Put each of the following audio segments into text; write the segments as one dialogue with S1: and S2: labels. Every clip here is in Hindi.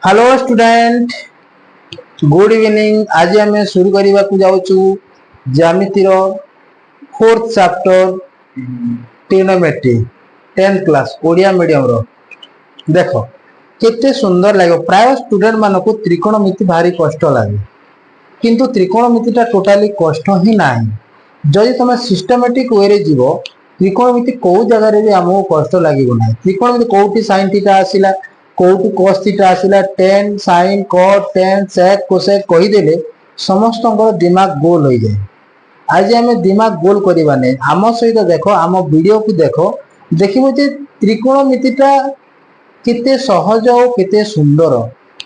S1: Hello student, good evening. आज आम शुरू करने को जाऊँ ज्यामितिर fourth chapter trigonometry 10th class Odia medium रो। देख केते सुंदर लगे। प्राय स्टूडेंट मान को त्रिकोणमिति भारी कष्ट लगे, किंतु त्रिकोणमितिटा टोटाली कष्ट ही ना। जदि तुम सिस्टमेटिक वे रे जीव त्रिकोणमिति कौ जगह भी आमको कष्ट लगे ना। त्रिकोणमिति कौटी साइन थीटा आसिला, कौटी cos थीटा आसिला, tan sin cot tan sec cosec कहीदेले समस्त दिमाग गोल हो जाए। आज आम दिमाग गोल करवा नहीं। आम सहित देख, आम वीडियो को देख, देखो त्रिकोणमितिटा केते सहज और केते सुंदर।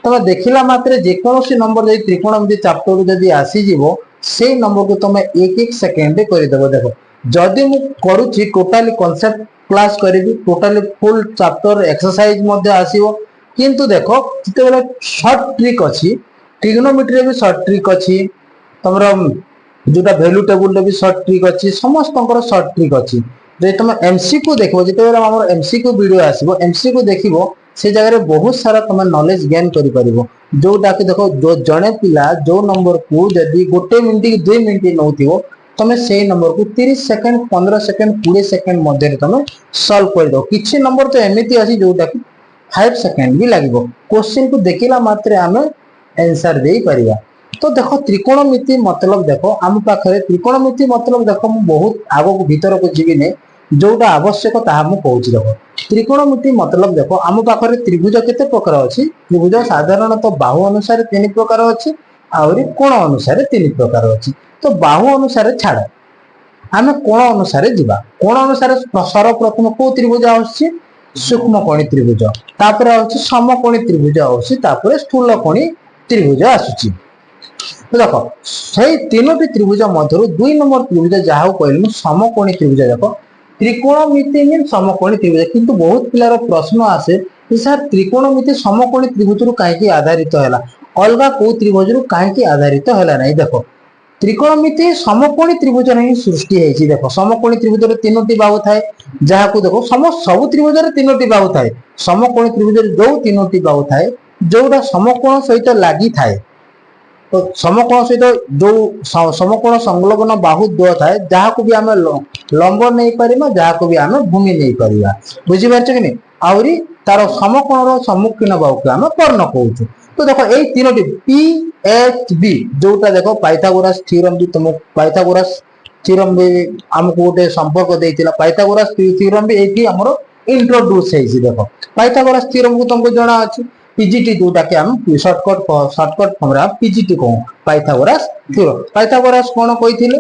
S1: तुम देखला मात्रे जेकोसी नंबर जब त्रिकोणमिति चैप्टर जदि आसीजिव से नंबर को तुम एक एक सेकेंड करदेव। देख जदि मु करूची टोटाली कॉन्सेप्ट क्लास करी, टोटाली फुल चैप्टर एक्सरसाइज मध्य आसीबो। किंतु देख जिते शॉर्ट ट्रिक अच्छी, ट्रिग्नोमेट्री भी शॉर्ट ट्रिक अच्छी, तुम जोटा वैल्यू टेबुल भी शॉर्ट ट्रिक अच्छी, समस्त शॉर्ट ट्रिक अच्छी। जे तुम एमसीक्यू देखो, जिते हमर एमसीक्यू वीडियो आसीबो, एमसीक्यू देखिबो से जगह बहुत सारा तुम नॉलेज गेन करि परिबो। जोटा कि देखो जो जने पिला जो नंबर को जदि 1 मिनिट कि 2 मिनिट नौथिबो, तुम से नंबर को 30 सेकंड 15 सेकंड 20 सेकंड मध्य तुम सॉल्व कर दो। किछि नंबर तो एमिति अछि जोटा कि 5 सेकंड भी लागिबो। क्वेश्चन को देखिला मात्रे आमे आंसर देई परिबा। तो देखो त्रिकोणमिति मतलब देखो आम पाखरे त्रिकोणमिति मतलब देखो मु बहुत आगो को भीतर को जीवी ने जोटा आवश्यक ताहा मु कहूची। देखो त्रिकोणमिति मतलब देखो आम पाखरे त्रिभुज केते प्रकार अछि। त्रिभुज साधारणतः बाहु अनुसार 3 प्रकार अछि, आउरी कोण अनुसार 3 प्रकार अछि। तो बाहु अनुसार छाड़, आमे कोण अनुसार जीवा। कोण अनुसार सर्वप्रथम को त्रिभुज आछि? सूक्ष्मकोणी त्रिभुज, तापर आछि समकोणी त्रिभुज आछि, तापर स्थूलकोणी त्रिभुज आसुची। तो देखो से तीनोटी त्रिभुज मध्य 2 नंबर त्रिभुज जहाँ कहलु समकोणी त्रिभुज। देखो त्रिकोणमिति मीन समकोणी त्रिभुज, किंतु बहुत पिलार प्रश्न आसे सर त्रिकोणमिति समकोणी त्रिभुज रु काहे आधारित हैला, अलगा को त्रिभुज रु काहे आधारित हैला नहीं। देखो त्रिकोणमिति समकोणी त्रिभुज नहीं सृष्टि है। देखो समकोणी त्रिभुज रे 3टी बाहु थाए, जहाँ को देखो सब त्रिभुज रे 3टी बाहु थाए। समकोणी त्रिभुज रे जो 3टी बाहु थाए जोटा समकोण सहित लागि थाए, तो समकोण सहित जो समकोण संलग्न बाहु द्वय थाए जहाँ को भी आम लंब नहीं पारिबा, जहाँ को भी आम भूमि नहीं पारिबा। बुझी पारछ कि नहीं? आउरी तार समकोण सम्मुखीन बाहु को आम कर्ण कहूछु। तो देखो ए तीनोटी पी एच बी जोटा देखो पाइथागोरस थ्योरम भी तुम पाइथागोरस थ्योरम भी हमको गोटे संपर्क देइतिला। पाइथागोरस थ्योरम भी एठी हमरो इंट्रोड्यूस हेछि। देखो पाइथागोरस थ्योरम को तुमको जाना अछि पीजीटी, जोटा कि हम शॉर्टकट फॉर्म रे पीजीटी कहू पाइथागोरस थ्योरम। पाइथागोरस कोन कहिथिले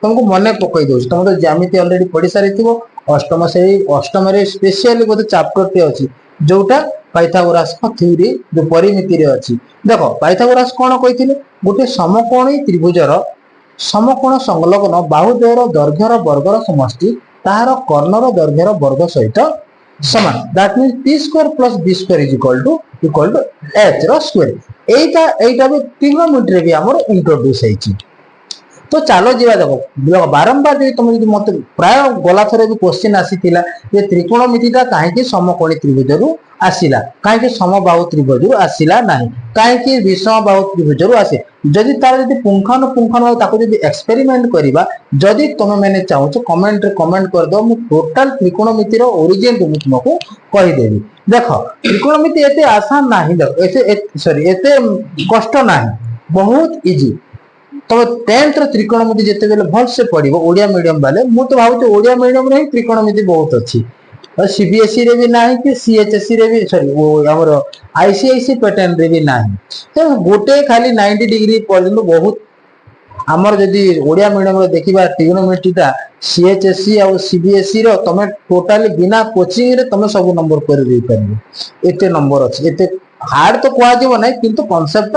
S1: तुमको मने पकई दउछ। तुम तो ज्यामिति ऑलरेडी पढ़ी सारिथिबो। अष्टम रे स्पेशली गोटे चैप्टर टे अछि जोटा पाइथागोरस का थ्योरी जो परिमिति रे अछि। देखो पाइथागोरस कोन कहिथिले गोटे समकोणी त्रिभुजर समकोण संलग्न बाहुद्वयर दैर्घ्यर वर्गर समष्टि ताहार कर्णर दैर्घ्यर वर्ग सहित समान। That means p square plus b square equal to h रो स्क्वायर। एटा भी ट्रिग्नोमेट्री रे भी हमर इंट्रोड्यूस हेछि। तो चलो जीवा। देखो बारंबार तुम जो मत प्राय गला थरे भी क्वेश्चन आसीथिला जे त्रिकोणमितिटा काहे समकोणी त्रिभुज रु आसिला, काहे समबाहु त्रिभुज रु आसिला नाही, काहे विषमबाहु त्रिभुज रु आसे। जदि तार जदि पुंखानुपुंखानु ताको जदि एक्सपेरिमेंट करिबा, जदि तुम मैंने चाहो कमेंट रे कमेंट कर दो, मु टोटल त्रिकोणमिति रो ओरिजिन मु तुमको कहि देबी। देखो त्रिकोणमिति एते आसान नाही, देखो एते कष्ट नाही, बहुत इजी। तो 10th त्रिकोणमिति जेते बेले भल से पढ़िबो ओडिया मीडियम वाले, मु तो भाबु ओडिया मीडियम रे त्रिकोणमिति बहुत अछि। सीबीएसई रे भी नाही कि सीएचएसई रे भी, सॉरी वो हमर आईसीआईसी पैटर्न रे भी नाही। तो गोटे खाली 90 डिग्री पर्यंत बहुत हमर जदी ओडिया मीडियम रे देखिबा त्रिकोणमितिटा सीएचएसई और सीबीएसई रो तमे टोटली बिना कोचिंग रे तमे सब नंबर कर दे परिबो। एते नंबर अछि, एते हार्ड तो कोआ जेबो नाही, किंतु कांसेप्ट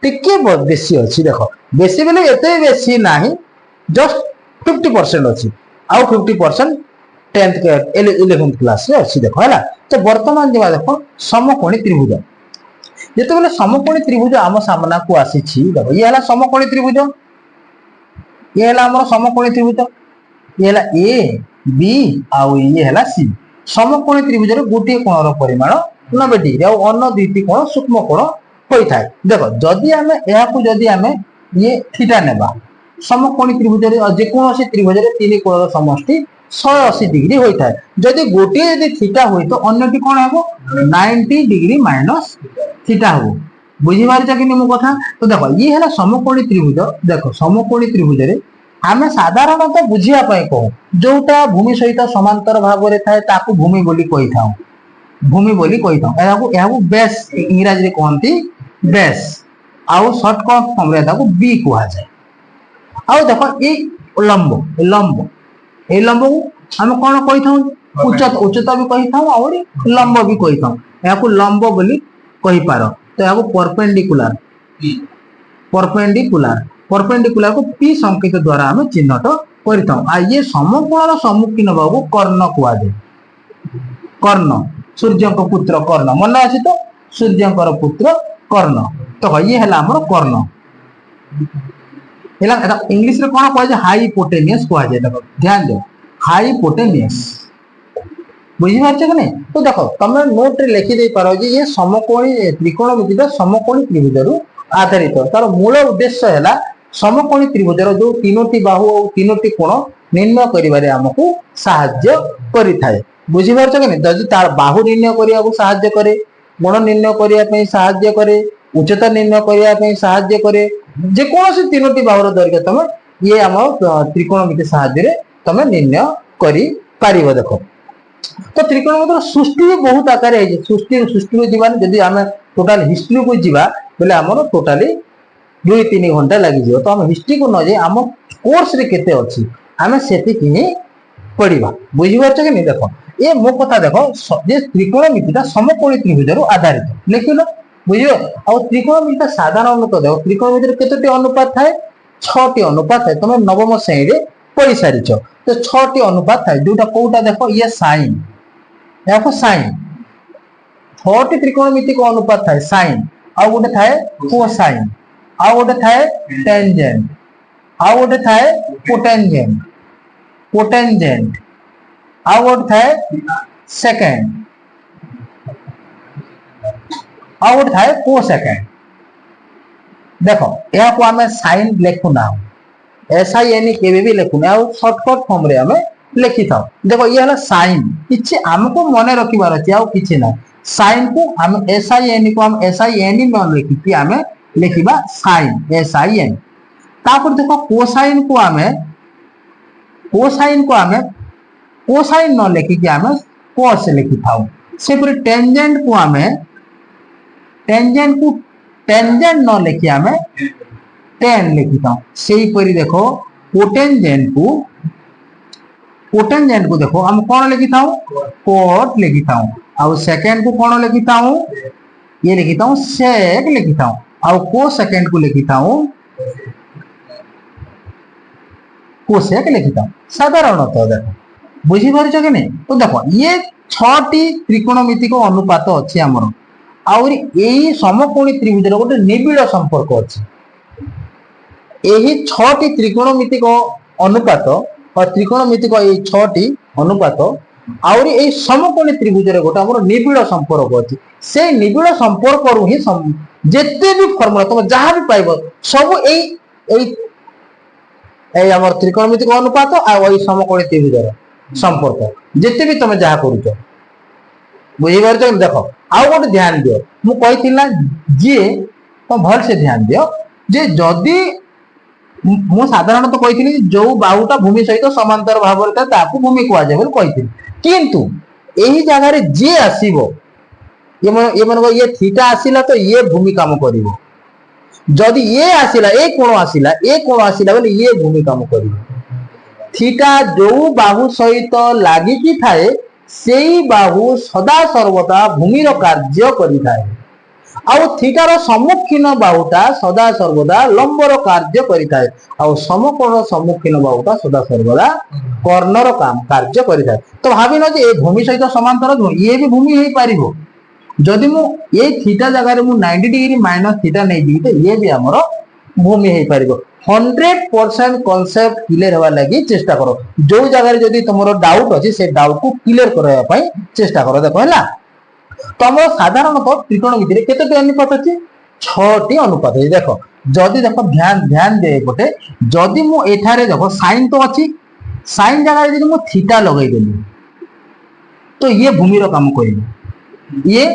S1: टिके बेसी अछि। देखो बेसी बेले एते बेसी नाही, जस्ट 50% अछि, आउ 50% 10th के 11th क्लास रे अछि। देखो हैला। तो वर्तमान जेबा देखो समकोणी त्रिभुज, जेते बेले समकोणी त्रिभुज आम सामना को आसी छी। देखो ये हला समकोणी त्रिभुज, ये हला हमर समकोणी त्रिभुज, ये हला ए बी आउ ये हला सी। समकोणी त्रिभुज रे गोटे कोणर परिमाण 90 डिग्री और अन्य दुईटी कोण सूक्ष्म कोण होता है। देखो जदि आमे एहाकु जदि आमे ये थीटा नेबा समकोणी त्रिभुज रे जेकोसी त्रिभुज रे तीन कोणर समष्टि 180 डिग्री होता है। जदि गोटे यदि थीटा होई तो अन्यटी कोण हेबो 90 डिग्री माइनस थीटा हो। बुझी पारछ कि मो कथा। तो देखो ये है समकोणी त्रिभुज। देखो समकोणी त्रिभुज रे आमे साधारणतः बुझिया पय कहू जोटा भूमि सहित समांतर भाग रे थाए ताकू भूमि बोली कहि थाउ। भूमि बोली कहि थाउ एहाकू बेस इंग्रजी रे कहंती बेस आउ शॉर्टकट फॉर्म रे ताकू बी कहा जाय। आउ देखो ए लंब लंब ए लंब को हम कोन कहि थाउ उच्चता उच्चता भी कहि थाउ और लंब भी कहि थाउ। एहाकू लंब बोली कहि पारो। तो एहाकू परपेंडिकुलर परपेंडिकुलर परपेंडिकुलर को पी संकेत द्वारा हम चिन्हट करथाउ। आ ये समकोणर सम्मुखीन बाबू कर्ण कहा जाय। कर्ण सूर्यंक पुत्र कर्ण मन अछि तो सूर्यंकर पुत्र कर्ण। तो ये है हमर कर्ण हेला एटा इंग्लिश रे कोन कह जाय हाइपोटेनियस कह जाय। देखो ध्यान दो हाइपोटेनियस बुझी पारछ कि नहीं। तो देखो तुम नोट रे लिखि दे पारो जे ये समकोणी त्रिकोणमिति समकोणी त्रिभुज रु आधारित तार मूल उद्देश्य है समकोणी त्रिभुजर जो तीनोटी बाहु और तीनोटी कोण निर्णय करिबारे हमकु सहाय्य करिथाय। बुझी पारछ कि नहीं। जदि तार बाहु निर्णय करिया को सहाय्य करे कोण निर्णय करिया पई सहाय्य करे उच्चता निर्णय करिया पई सहाय्य करे जे कोनोसी तीनोटी बाहुर दैर्घ्य तमे ये हम त्रिकोणमिति सहाय्य रे तमे निर्णय करि पारिबो। देखो तो त्रिकोणमितिर सृष्टि भी बहुत आकार है। सृष्टि को जीवान जदि आमे टोटल हिस्ट्री को जीवा बोले हमर टोटली 2-3 घंटा लगी जियो। तो हम हिस्ट्री को न जे हम कोर्स रे केते अछि आमे सेति किनी पढिबा। बुझि पारछ कि नहीं। देखो ए मो कथा देखो जे त्रिकोणमितिटा समकोणी त्रिभुज रु आधारित लिखिलो बुझियो। आ त्रिकोणमिति साधारणतः देखो त्रिकोणमिति रे केतोटी अनुपात थाए 6टी अनुपात थाए। तुम नवम श्रेणी रे पढ़ी सारिछ। तो 6टी अनुपात थाए जोटा कोटा देखो ये साइन देखो साइन 6टी त्रिकोणमिति को अनुपात थाए साइन आ गोटे थाए कोसाइन आ गोटे थाए टेंजेंट आ गोटे थाए कोटेंजेंट कोटेंजेंट आ गोटे थाए सेकेंड आ गोटे थाए कोसेकेंड। देखो या को हमें साइन लिखु ना SIN केबे भी लिखु ना शॉर्टकट फॉर्म रे हमें लिखि थाओ। देखो ये हला साइन किछि हमको मने रखिबार अछि आ किछि ना साइन को हम SIN को हम SIN में लिखि कि हमें लिखिबा साइन SIN। तापर देखो कोसाइन को हमें कोसाइन न लिखि कि हमें कोस लिखि थाओ। से पर टेंजेंट को टेंजेंट न लिखि हमें टेन लिखि थाओ। सेही परि देखो कोटेंजेंट को देखो हम कौन लिखि थाओ कोट लिखि थाओ। आ सेकंड को कौन लिखि थाओ ये लिखि थाओ सेक लिखि थाओ। आ को सेकंड को लिखि थाओ कोसेक लिखि थाओ। साधारणतः देखो बुझी पारछ कि नहीं। तो देखो ये 6टी त्रिकोणमिति को अनुपात अछि हमर और एही समकोणी त्रिभुज रो गोटे निबिड़ संपर्क अछि। एही 6टी त्रिकोणमिति को अनुपात और त्रिकोणमिति को एही 6टी अनुपात और एही समकोणी त्रिभुज रो गोटे हमर निबिड़ संपर्क अछि। से निबिड़ संपर्क रु ही जेते भी फार्मूला तुम जहां भी पाइबो सब एई हमर त्रिकोणमिति को अनुपात आ ओई समकोणी त्रिभुज रो संपर्क जेते भी तुम जहां करूछ बुझी पारछ। देखो आउ गोटे ध्यान दियो मु कहिथिला जे तो भल से ध्यान दियो जे जदी मु साधारणतः कहिथिली जो बाहुटा भूमि सहित समांतर भाव रे ताकू भूमि कहा जाय बोल कहिथिली। किंतु एही जगह रे जे आसीबो ये मन को ये थीटा आसीला तो ये भूमि काम करिवो। जदी ये आसीला ए कोण आसीला बोले ये भूमि काम करिवो। थीटा जो बाहु सहित लागि कि थाए सेई बाहु सदा सर्वदा भूमि रो कार्य करि थाए। आ थीटार सम्मुखीन बाहुटा सदा सर्वदा लंब रो कार्य करि थाए। आ समकोण सम्मुखीन बाहुटा सदा सर्वदा कर्ण रो काम कार्य करि थाए। तो भाबी न जे ए भूमि सहित समांतर ये भी भूमि हेई पारिबो। जदि मु ए थीटा जगह रे मु 90 डिग्री माइनस थीटा नै दी तो ये भी हमरो भूमि हेई पारिबो। 100% कांसेप्ट क्लियर होवा लागि चेष्टा करो। जो जगह रे जदि तुमरो डाउट अछि से डाउट को क्लियर करबा पई चेष्टा करो। देखो हला तुम साधारणतः त्रिकोणमिति केतोटी अनुपात अच्छी 6टी अनुपात है। देख जदि देख ध्यान ध्यान दे पटे जदि मु एठारे देख साइन तो अच्छी साइन जगह जदि मु थीटा लगई देली तो ये भूमि रो काम करिवो ये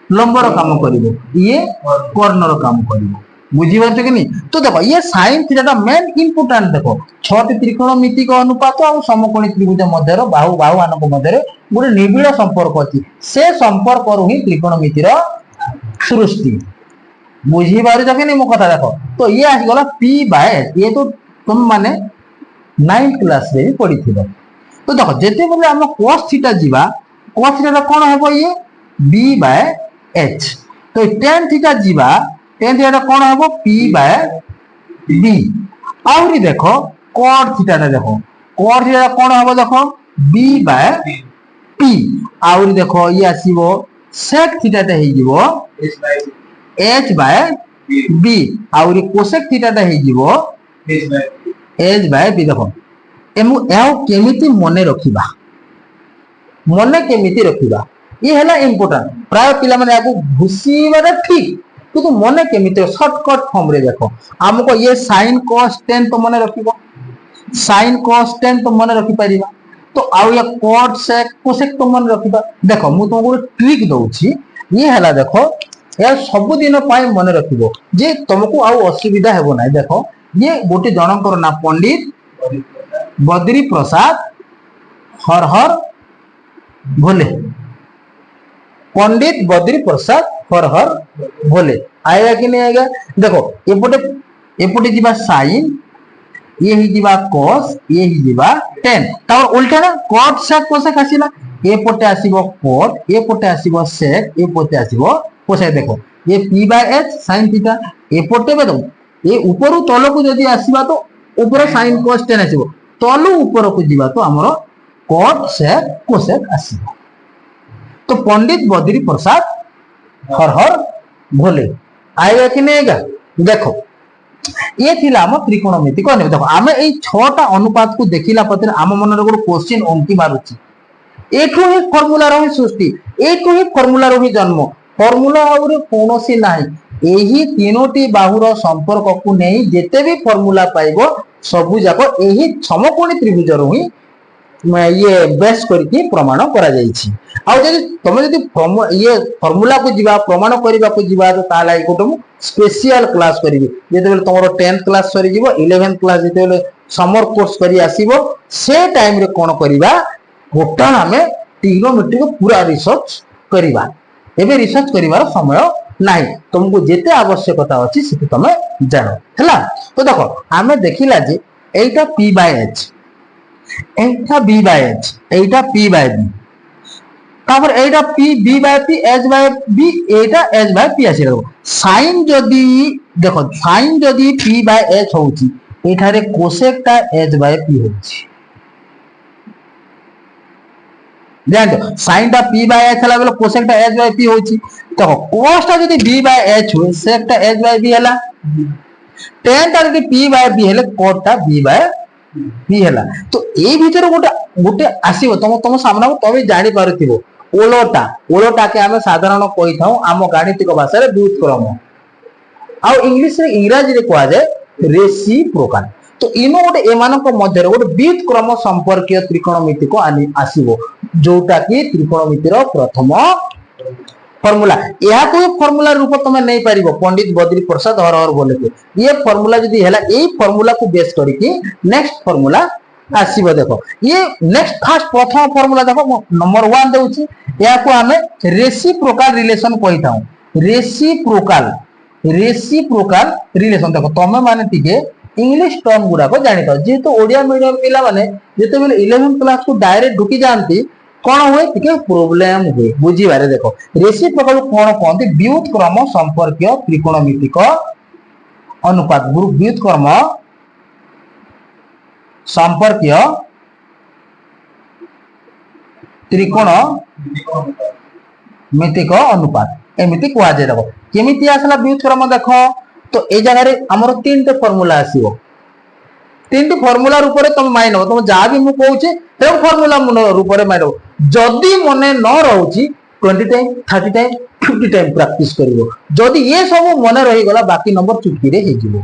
S1: लंबर काम करिवो ये कर्ण रो काम करिवो बुझी पारछ कि नहीं। तो देखो ये साइन थीटा मेन इंपोर्टेंट देखो 6टी त्रिकोणमितिक अनुपात और समकोणी त्रिभुज मध्य बाहु बाहु मानक मध्य गोटे निबिड़ संपर्क अच्छी से संपर्क रु ही त्रिकोणमितिर सृष्टि बुझी पारछ कि नहीं मो कथा देखो। तो ये आसीगला पी बाय ये तो तुम माने 9th क्लास रे पढ़ी थिबो। तो देखो जेते बोले हम cos थीटा जीवा cos थीटा कोन हेबो ये b बाय h तो tan थीटा जीवा tan थीटा कोन हेबो p बाय b आउरी देखो cot थीटा देखो cot थीटा कोन हेबो देखो b बाय p आउरी देखो ये आसीबो sec थीटा ता हे जीवो h बाय b आउरी cosec थीटा ता हे जीवो h बाय b देखो एमु एओ केमिति मने रखिबा मने केमिति रखिबा ये हैला इंपोर्टेंट प्राय पिला माने आको घुसीबारे ठीक किंतु मने केमिति शॉर्टकट फॉर्म रे देखो हमको ये sin cos tan तो मने रखिबो sin cos tan तो मने रखि परिबा तो आउ या cot sec cosec तो मने रखिबा। देखो मु तुमको ट्रिक दउछि ये हैला देखो या सब दिन पाए मने रखिबो जे तुमको आउ असुविधा हेबो नै। देखो ये गोटे जनकर ना पंडित बद्री प्रसाद हर हर भोले पंडित बद्री प्रसाद हर हर भोले आएगा कि नहीं आएगा। देखो एपटे जीवा साइन ये ही जीवा cos ये ही जीवा tan तार उल्टा ना cot sec cosec आसीला एपटे आसीबो cot एपटे आसीबो sec एपटे आसीबो cosec। देखो ये p by h sin theta एपटे बेदो ये ऊपर तल को जदी आसीबा तो ऊपर sin cos tan आसीबो तलु ऊपर को जीवा तो हमरो cot sec cosec आसीबो। तो पंडित बद्री प्रसाद हर हर भोले आएगा कि नहीं आएगा। देखो ये थिला हम त्रिकोणमिति को देखो आमे ए 6टा अनुपात को देखिला पते आम मन रे गोटे क्वेश्चन ओंकी मारुची एठो ही फार्मूला रही सृष्टि एठो ही फार्मूला रही जन्म फार्मूला आउरे कोनोसी नाही एही तीनोटी बाहुर संपर्क को नहीं जेते भी फार्मूला पाइबो सबु जाको एही समकोणी त्रिभुज रु ही ये बेस करके प्रमाण करा जाईछि। आ जदि तमे जदि ये फार्मूला को जीवा प्रमाण करबा को जीवा तो ताला गोटे मु स्पेशल क्लास करिवि जेते बेले तमरो 10th क्लास सरी जीवो 11th क्लास जेते बेले समर कोर्स करी आसीबो से टाइम रे कोन करबा टोटल हमें ट्रिग्नोमेट्री को पूरा रिसर्च करबा एबे रिसर्च करिवार समय नाही तुमको जेते आवश्यकता अछि से तमे जानो हैला। तो देखो हमें देखिला जे एटा p by h Etah b by h Etah p by b तापर एटा p b by p h by b Etah h by p आसी रहबो। sin जदी देखो sin जदी p by h होउची एठारे cosec ता h by p होउची ध्यान दो sin ता p by h हला बेले cosec ता h by p होउची देखो cos ता जदी b by h हो sec ता h by b हला tan ता जदी p by b हले cot ता b by b हला। तो ए भीतर गोटे गोटे आसीबो तम सामना को तमे जानि पारुथिबो ओलोटा के हमें साधारण कहि थाउ आम गणितिक भाषा रे व्युत्क्रम आ इंग्लिश रे इंग्रजी रे कहआ जाय रेसिप्रोकल। तो इनो गोटे एमानक मध्य रे गोटे व्युत्क्रम संपर्कीय त्रिकोणमिति को आसीबो जोटा कि त्रिकोणमिति रो प्रथम फार्मूला यह को फार्मूला रूप तमे नै परिबो पंडित बद्री प्रसाद हर हर बोले के ये फार्मूला जदी हैला एई फार्मूला को बेस करिकि नेक्स्ट फार्मूला आसीबो। देखो ये नेक्स्ट फर्स्ट प्रथम फार्मूला देखो नंबर 1 देउची या को हमें रेसिप्रोकल रिलेशन कहि थाउ रेसिप्रोकल रिलेशन। देखो तमे माने टिके इंग्लिश टर्म गुडा को जानि थाउ जेतो ओडिया मीडियम पिला माने जेते बेले 11th क्लास को डायरेक्ट ढुकी जानती कौन हुए टिके प्रॉब्लम हुए बुझी बारे। देखो रेसिप्रोकल कौन कहते व्युत्क्रम संपर्कीय त्रिकोणमितिक अनुपात व्युत्क्रम संपर्कीय त्रिकोणमितिक अनुपात एमिति कहा जाय। देखो केमिति आसला व्युत्क्रम देखो तो ए जगह रे हमर 3टे फार्मूला आसीबो 3टी फार्मूला रूप रे तुम माइन तुम जहा भी मु कहूचे ते फार्मूला मन रूप रे माइरो जदी मने न रहउची 20 टाइम 30 टाइम 50 टाइम प्रैक्टिस करिवो जदी ये सब मन रही गला बाकी नंबर चुटकी रे हे जिवो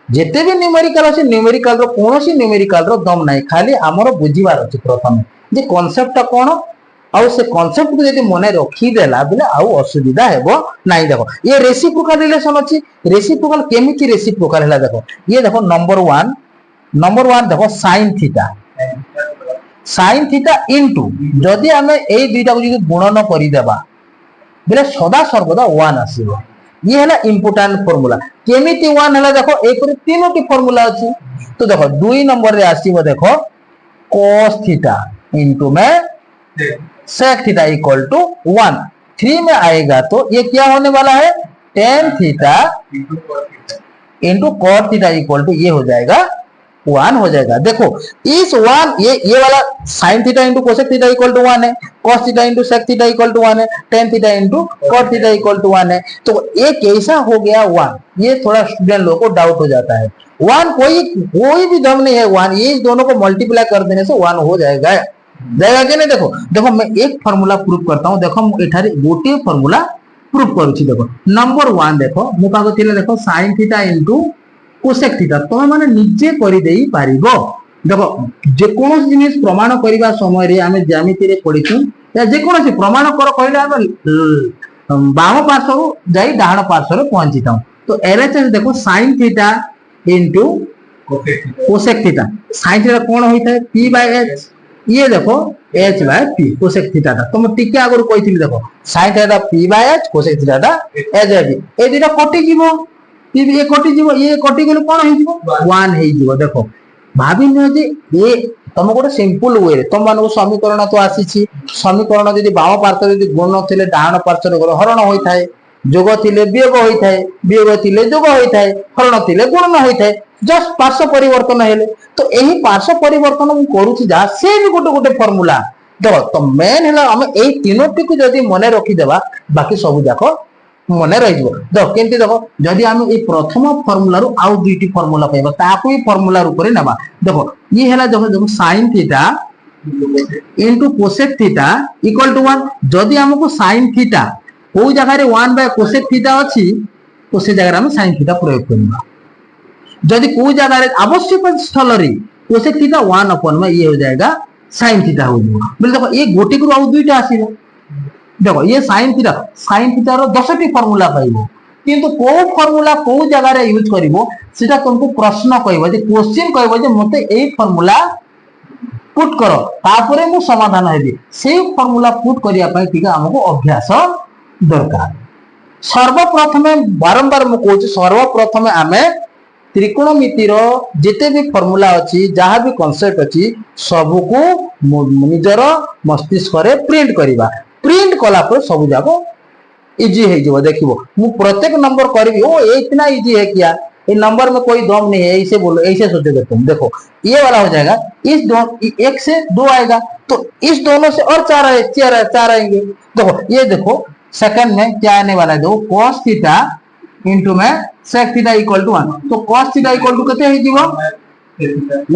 S1: जेते भी न्यूमेरिकल अछि न्यूमेरिकल रो कोनोसी न्यूमेरिकल रो दम नाही खाली हमरो बुझिबार अछि प्रथम जे कांसेप्ट कोन आउ से कांसेप्ट को यदि मन रखी देला बेले आउ असुविधा हेबो नाही देखो ये रेसिप्रोकल रिलेशन अछि रेसिप्रोकल केमिति रेसिप्रोकल हला देखो ये देखो नंबर 1 देखो sin थीटा इनटू जदि हमें ए दुईटा को यदि गुणन करि देबा बेले सदा सर्वदा 1 आसीबो ये है इंपोर्टेंट फार्मूला केमिति 1 है देखो एक तीनोटी फार्मूला अछि तो देखो 2 नंबर रे आसीबो देखो cos थीटा इनटू में sec थीटा इक्वल टू 1 3 में आएगा तो ये क्या होने वाला है tan theta into cot theta equal to ये हो जाएगा 1 हो जाएगा देखो इस 1 ये वाला sin theta into cosec theta equal to 1 है cos theta into sec theta equal to 1 है tan theta into cot theta equal to 1 है तो ये कैसा हो गया 1 ये थोड़ा स्टूडेंट लोगों को डाउट हो जाता है 1 कोई भी दम नहीं है 1 ये दोनों को मल्टीप्लाई कर देने से 1 हो जाएगा कि नहीं देखो मैं एक फार्मूला प्रूव करता हूं देखो एठारे गोटे फार्मूला प्रूव करूची देखो नंबर 1 देखो मो पागो थिले देखो sin theta into cosec theta तो माने निजे करि देई पारिबो देखो जे कोनो जिनिस प्रमाण करिबा समय रे हमें ज्यामिति रे पढिछु या जे कोनो प्रमाण कर कहले हम बाम पार्श्व जाई डाहण पार्श्व रे पहुंचीताऊ तो एलएचएस देखो sin theta into cosec theta sin theta कोन होइता है p बाय h ये देखो h by p cosec theta तो मैं टिके आगु कहिथिली देखो sin theta p by h cosec theta h by p ए दिटा कटि जीवो ये कटि जीवो ये कटि गेले कोन होई जीवो 1 हेई जीवो देखो भाबी न जे ये तुम गोटे सिंपल वे रे तुम मानको समीकरण तो आसीछि समीकरण यदि बाम पार्श्व यदि गुण थिले डाहण पार्श्व हरण होई थाए जोग थिले वियोग होई थाए वियोग थिले जोग होई थाए हरण थिले गुणन होई थाए जस्ट पार्श्व परिवर्तन हेले तो एही पार्श्व परिवर्तन मु करूछि जा से भी गोटे गोटे फार्मूला देखो तो मेन हैला हम एही तीनोटी को यदि मने रखि देबा बाकी सब जाको मने रहि जबो देखो केंति देखो जदि हम ए प्रथम फार्मूला रु आउ दुईटी फार्मूला पाइबा ताको ही फार्मूला रूप रे नेबा देखो ये हैला देखो sin theta into cosec theta equal to 1 जदि हमको sin थीटा को जगह रे 1 बाय cosec थीटा अछि तो से जगह हम sin थीटा प्रयोग करबा जदि को जगह रे आवश्यक स्थल रे cosec थीटा 1 अपन में ये हो जाएगा sin थीटा हो जाएगा बोले देखो ये गोटी को आउ दुईटा आसीबो देखो ये sin थीटा रो 10 टी फार्मूला पाइबो किंतु को फार्मूला को जगह रे यूज करिवो सेटा तुमको प्रश्न कहबो जे क्वेश्चन कहबो जे मते ए फार्मूला पुट करो तापरे मु समाधान हेबी से फार्मूला पुट करिया पई ठीक हमको अभ्यास दरकार सर्वप्रथम बारंबार मु कहूची सर्वप्रथम आमे त्रिकोणमिति रो जेते भी फार्मूला अछि जहा भी कांसेप्ट अछि सब को निजर मस्तिष्क रे प्रिंट करिबा प्रिंट कला पर सब जाको इजी है जो देखिबो मु प्रत्येक नंबर करबी ओ इतना इजी है क्या ये नंबर में कोई दम नहीं है ऐसे बोलो ऐसे सोचोगे तुम देखो ये वाला हो जाएगा इस दो एक से 2 आएगा तो इस दोनों से और 4 आएंगे देखो ये देखो सेकंड में क्या आने वाला है देखो cos थीटा इनटू में sec थीटा इक्वल टू 1 तो cos थीटा इक्वल टू कते है जीवो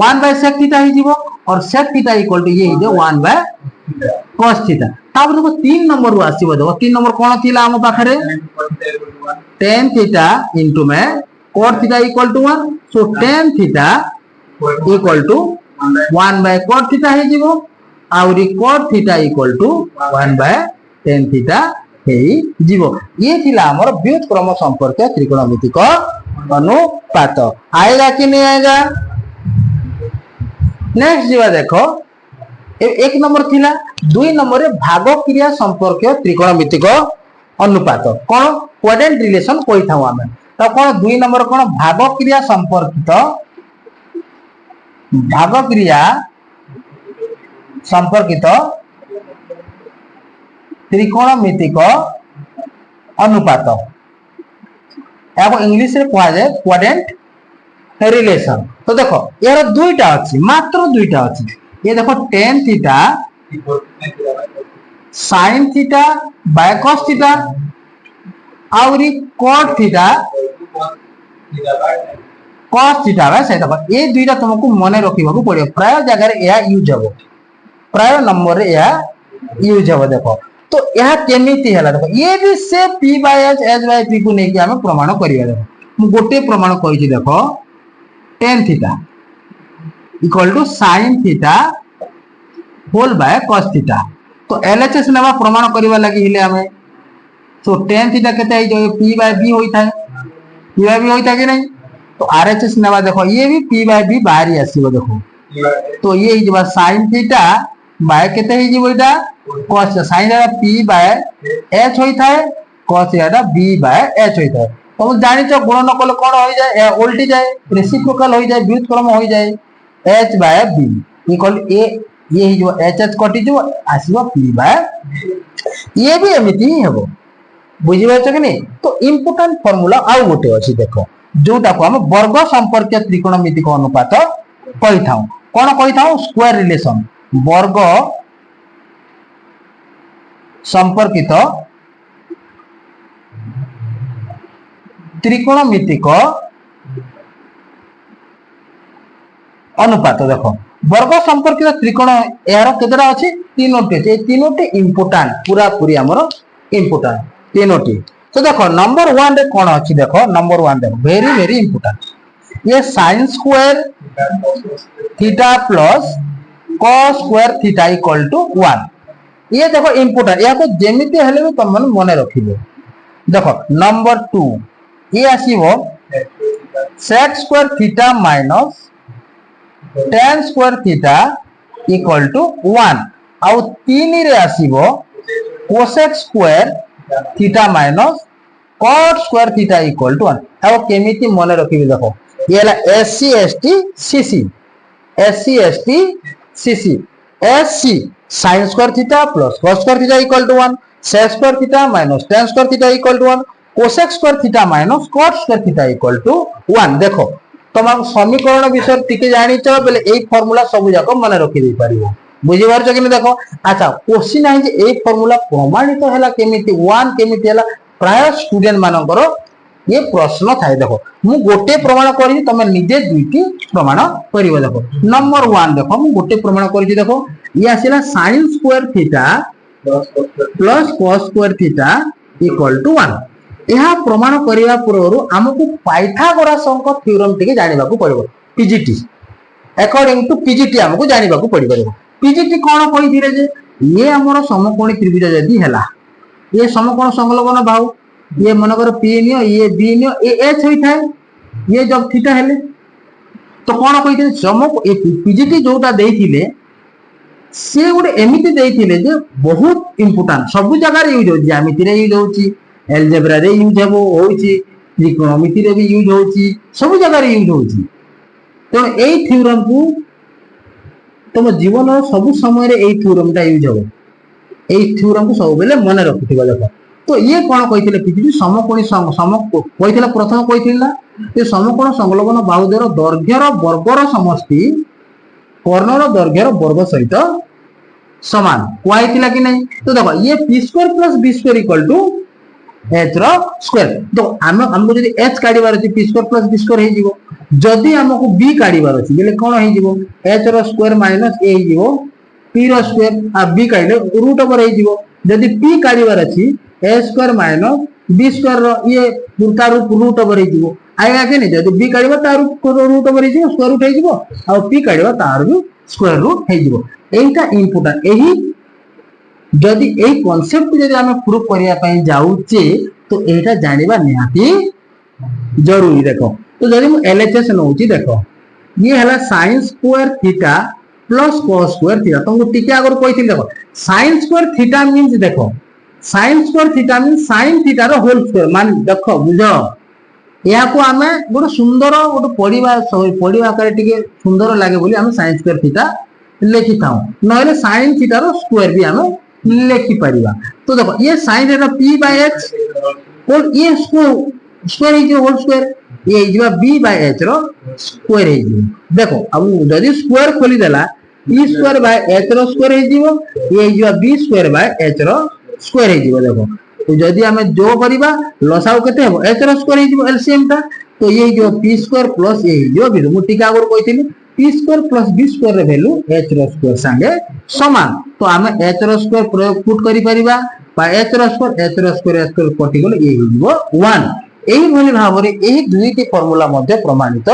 S1: 1 बाय sec थीटा है जीवो और sec थीटा इक्वल टू ये है 1 बाय cos थीटा तापर देखो 3 नंबर रु आसीबो देखो 3 नंबर कोन थिला हम पाखरे tan थीटा इनटू में cot theta equal to 1 so tan theta equal to 1 by cot theta हे जीवो आउरी cot theta equal to 1 by tan theta हे जीवो ये थिला हमर व्युत्क्रम संपर्क त्रिकोणमिति को अनुपात आएगा कि नहीं आएगा नेक्स्ट जीवा देखो एक नंबर थिला 2 नंबर रे भाग क्रिया संपर्क त्रिकोणमिति को अनुपात कोन क्वाड्रेंट रिलेशन कोइ थाउ हमें तो कोन 2 नंबर कोन भाग क्रिया संपर्कित त्रिकोणमिति को अनुपात याको इंग्लिश रे कहआ जाय क्वाड्रेंट रिलेशन तो देखो यार दुईटा अछि मात्र दुईटा अछि ये देखो tan theta sin theta by cos theta और cot थीटा cos थीटा बा सेटा बा ये दुईटा तुमको मने रखिबाकू पड़ियो प्राय जगह रे या यूज हबो प्राय नंबर रे या यूज हबो देखो तो यह केमिति हैला देखो ये भी से p by h को नहीं कि हमें प्रमाण करिया देखो मु गोटे प्रमाण कहि देखो tan theta equal to sin theta whole by cos theta तो LHS नेबा प्रमाण करिवा लागि हिले हमें तो tan थीटा केते आई जो p by b होई थाए p by b होई था कि नहीं तो RHS नेबा देखो ये भी p by b बाहर ही आसीबो देखो तो ये ही जबा sin थीटा बाय केते ही जीवो इटा cos sin रा p by h होई थाए cos रा b by h होई थाए तो जानि छ गुण न कले कोन होई जाय उल्टी जाय रेसिप्रोकल होई जाय व्युत्क्रम होई जाय h by b equal a ये ही जो h कटि जो आसीबो p by ये भी एमिति ही हेबो बुझि बाछ कि नहीं तो इंपोर्टेंट फार्मूला आउ गोटे अछि देखो जोटा को हम वर्ग संपर्क त्रिकोणमितिक अनुपात कहि थाउ कोन कहि थाउ स्क्वायर रिलेशन वर्ग संपर्कित त्रिकोणमितिक अनुपात देखो वर्ग संपर्कित त्रिकोण यार केतरा अछि तीनोटी ए तीनोटी इंपोर्टेंट पूरा पूरी हमरो इंपोर्टेंट तीनोटी तो देखो नंबर 1 रे कोन अछि देखो नंबर 1 देखो वेरी वेरी इंपोर्टेंट ये sin square theta plus cos square theta equal to 1 ये देखो इंपोर्टेंट या को जेमिति हेले भी तुम मन रखिबो देखो नंबर 2 ये आसीबो sec square theta minus tan square theta equal to 1 आउ 3 रे आसीबो cosec square theta minus cot square theta equal to 1 अब केमिति मन रखिबे देखो ये हला SC ST CC SC ST CC SC sin square theta plus cos square theta equal to 1 sec square theta minus tan square theta equal to 1 cosec square theta minus cot square theta equal to 1 देखो तुम समीकरण विषय टिके जानि छ बेले एई फार्मूला सब जाको मन रखि दे परिबो बुझि बारछ कि देखो अच्छा क्वेश्चन है जे ए फार्मूला प्रमाणित हैला केमिति 1 केमिति हैला प्राय स्टूडेंट मानकर ये प्रश्न थाए देखो मु गोटे प्रमाण करी तमे निजे दुईटी प्रमाण करिवो देखो नंबर 1 देखो मु गोटे प्रमाण करी देखो ये आसीला sin square theta plus cos square theta equal to 1 यह प्रमाण करिवा पूर्वरु हमकु पाइथागोरस अंक थ्योरम टिके जानिबा को पड़िबो पीजीटी अकॉर्डिंग टू पीजीटी हमकु जानिबा को पड़िबो पीजीटी कोन कहिथिले जे ये हमर समकोणी त्रिभुज जदी हैला ये समकोण संलग्न बाहु ये मनकर p नियो ये b नियो ए h होई थाए ये जब थीटा हेले तो कोन कहिथिले समको ए पीजीटी जोटा देइथिले से गुडे एमिति देइथिले जे बहुत इंपोर्टेंट सब जगह रे यूज हो ज्यामिति रे यूज होची एल्जेब्रा रे यूज हेबो होची त्रिकोणमिति रे भी यूज होची सब जगह रे यूज होची तो एई थ्योरम को तुम जीवन सब समय रे एई थ्योरम टा यूज हो एई थ्योरम को सब बेले मन रखिथिबा देखो तो ये कोन कहिथिले पीजीटी समकोणी कहिथिले प्रथम कहिथिला ये समकोण संलग्न बाहुदेर दैर्घ्यर वर्गर समष्टि कर्णर दैर्घ्यर वर्ग सहित समान कहिथिला कि नहीं तो देखो ये p square plus b square equal to h रो स्क्वायर तो हमको जदी h काढिबार अछि p square plus b square हे जीवो जदी हमको b काढिबार अछि बेले कोन हे जीवो h रो स्क्वायर माइनस a हे जीवो p रो स्क्वायर आ b काढले रूट ओवर हे जीवो जदी p काढिबार अछि a square minus b square रो ये पूरा रूट ओवर हे जीवो आइगा के नहीं जदी b काढिबा तार रूट ओवर हे जीवो स्क्वायर रूट हे जीवो आ p काढिबा तार भी स्क्वायर रूट हे जीवो एटा इंपोर्टेंट एही जदी एई कांसेप्ट जदी हमें प्रूफ करिया पई जाउचे तो एटा जानिबा निहाती जरूरी देखो तो जदी मु एलएचएस नउची देखो ये हला sin square theta plus cos square theta तुमको टिके आगर कहिथिल देखो sin स्क्वायर थीटा मींस देखो sin square theta means sin theta रो होल स्क्वायर मान देखो बुझो या को हमें गोटे सुंदर गोटे पढ़िबा करे टिके सुंदर लागे बोली हम sin स्क्वायर थीटा लेखि थाउ नहले sin थीटा रो स्क्वायर भी हम लेखि परिबा तो देखो ये sin theta p by h और ये स्क्वायर है जो होल स्क्वायर ये इजवा b बाय h रो स्क्वायर है जो देखो अब जदी स्क्वायर खोली देला e स्क्वायर बाय h रो स्क्वायर है जीवो ये इजवा b स्क्वायर बाय h रो स्क्वायर है जीवो देखो तो जदी हमें जो करिबा लसाउ केते हेबो h रो स्क्वायर है जीवो एलसीएम ता तो ये जो p स्क्वायर प्लस ये जो भी मु टिका आगर कहिथिली p स्क्वायर प्लस b स्क्वायर रे वैल्यू h रो स्क्वायर संगे समान तो आम एच स्क्वायर प्रयोग पुट करिपरिबा एच स्क्वायर कटिगले ये हो 1 एही भली भाव रे एही दुईटी फार्मूला मध्य प्रमाणित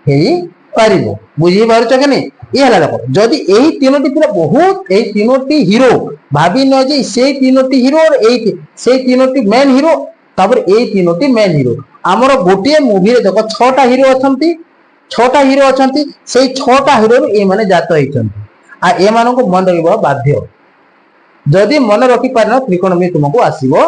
S1: हेई पारिबो बुझी पारुछ कि नहीं ये हला देखो जदि एही तीनोटी पूरा बहुत एही तीनोटी हीरो भाबी न जे से तीनोटी हीरो और एही से तीनोटी मेन हीरो तापर एही तीनोटी मेन हीरो हमरो गोटिए मूवी रे देखो 6टा हीरो अछंती 6टा हीरो अछंती सेही 6टा हीरो ए माने जात होइछंती आ ए मानको मन रहिबो बाध्य जदि मन रखि पारन त्रिकोणमिति तुमको आसीबो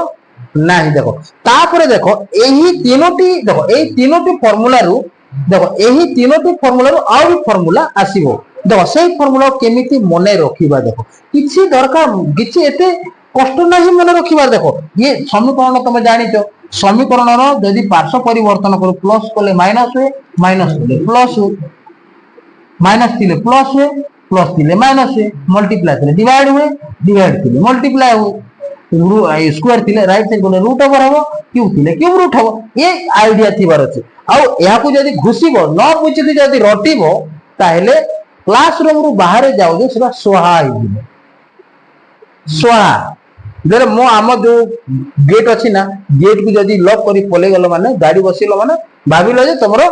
S1: नाही देखो तापर देखो एही तीनोटी फार्मूला रु देखो एही तीनोटी फार्मूला रु आउ फार्मूला आसीबो देखो सेही फार्मूला केमिति मने रखिबा देखो किछि दरकार किछि एते कष्ट नाही मने रखिबा देखो ये समीकरण तुम जानिचो समीकरण रो यदि पार्श्व परिवर्तन करू प्लस कले माइनस हुए माइनस कले प्लस हुए माइनस थिले प्लस हुए प्लस थिले माइनस हुए मल्टीप्लाई थिले डिवाइड हुए डिवाइड थिले मल्टीप्लाई हुए स्क्वायर थिले राइट साइड गले रूट ओवर हबो क्यूब थिले क्यूब रूट हबो ये आईडिया थिबार अछि आ या को यदि घुसीबो न बुझिति यदि रटिबो ताहेले क्लासरूम रु बाहर जाउ जे सेटा सोहा हिबो सोहा देर मो आम जो गेट अच्छी ना गेट को जदि लॉक करी पले गलो माने गाड़ी बसिलो माने भाबिलो जे तमरो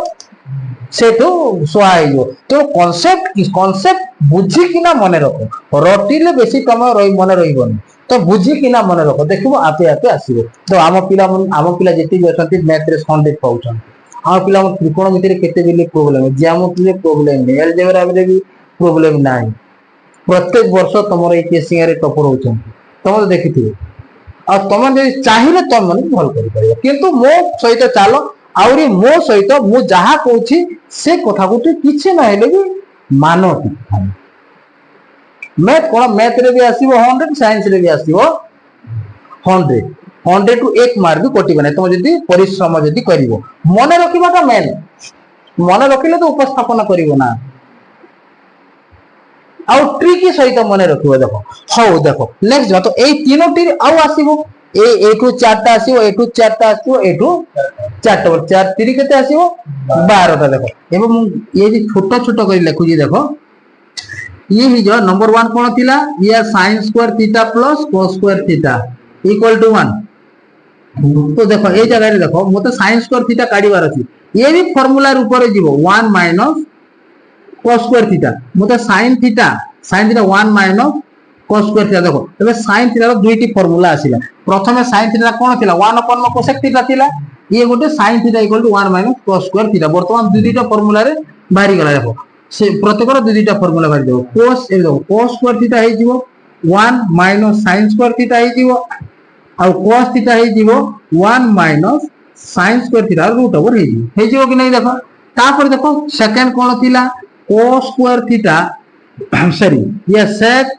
S1: सेठो सोहाय जो तो कांसेप्ट बुझी किना मने रखो रटिले बेसी समय रही मने रहिबोनी तो बुझी किना मने रखो देखिबो आपे आपे आसीबो तो आम पिला जेति भी अछंती मैथ रे 100 पाउछन आम पिला त्रिकोणमिति रे केते बिले प्रॉब्लम है ज्यामिति रे प्रॉब्लम है अलजेब्रा रे भी प्रॉब्लम नाही प्रत्येक वर्ष तमरो एटीएससी रे टॉपर होछंती तुम देखी आ तुम चाहिए तुम मन भल कर किंतु मो सहित चल आउरी मो सहित मु जहा कहूची से कथा को किछि न हेले भी मानो मैथ कोन मैथ रे भी आसीबो 100 साइंस रे भी आसीबो 100 टू 1 मार्क भी कटिबो नै तुम जदी परिश्रम जदी करिवो मने रखिबाटा मेन मने रखिले तो उपस्थापन करिवो ना आउ ट्रिकी सहित मन रखिबो देखो हौ देखो नेक्स्ट बात ए तीनोटी आउ आसीबो ए टू 4टा आसीबो ए टू 4टा आसीबो ए टू 4टा 4 3 केते आसीबो 12टा देखो एबे ये जे छोटा छोटा कर लिखु जी देखो ये ही जो नंबर 1 कोन थिला ये sin square theta plus cos square theta equal to 1 तो देखो ए जगह रे देखो मते sin स्क्वायर थीटा काढिबार अछि ये भी फार्मूला ऊपर जीवो 1 माइनस cos स्क्वायर थीटा मते sin theta 1 minus cos square theta देखो तबे sin थीटा रो दुईटी फार्मूला आसीला प्रथमे sin थीटा कोन थिला 1 अपन cosec थीटा थिला ये गोटे sin theta equal to 1 minus cos square theta वर्तमान दुईटा फार्मूला रे बाहरी गला देखो से प्रत्येक रो दुईटा फार्मूला बाहरी देबो cos ए देखो cos स्क्वायर थीटा हे जीवो 1 माइनस sin स्क्वायर थीटा हे जीवो आ cos थीटा हे जीवो 1 minus sin square theta root over हे जीवो कि नहीं देखो तापर देखो सेकंड कोन थिला cos स्क्वायर थीटा सॉरी ये sec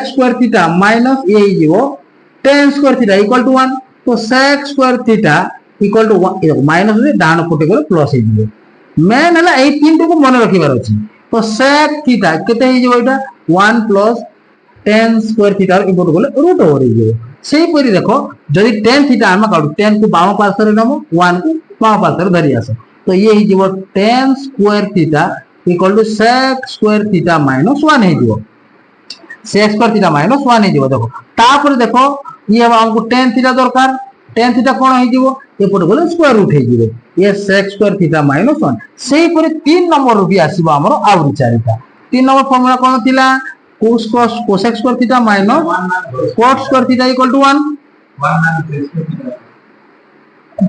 S1: स्क्वायर थीटा माइनस ये जीवो tan square theta equal to 1 तो sec square theta equal to 1 minus रे डान पटे गले प्लस हे जीवो मेन हला ए तीन को मन रखिबार अछि तो sec थीटा केते हे जीवो एटा 1 plus tan square theta equal गले रूट ओवर हे जीवो सेही परि देखो जदि tan थीटा हम काढू tan को बाम पार्श्व रे नमो 1 को बाम पार्श्व रे धरि आसो तो ये ही जीवो tan square theta equal to sec square theta minus 1 हे जीवो sec स्क्वायर थीटा माइनस 1 हे जीवो देखो तापर देखो ये हमको tan थीटा दरकार tan थीटा कोन हे जीवो एपट गले स्क्वायर रूट हे जीवो ये sec स्क्वायर थीटा माइनस 1 सेही परि 3 नंबर रो भी आसीबो हमरो आउरी चारिटा 3 नंबर फार्मूला कोन थिला cosec square theta minus cot square theta equal to 1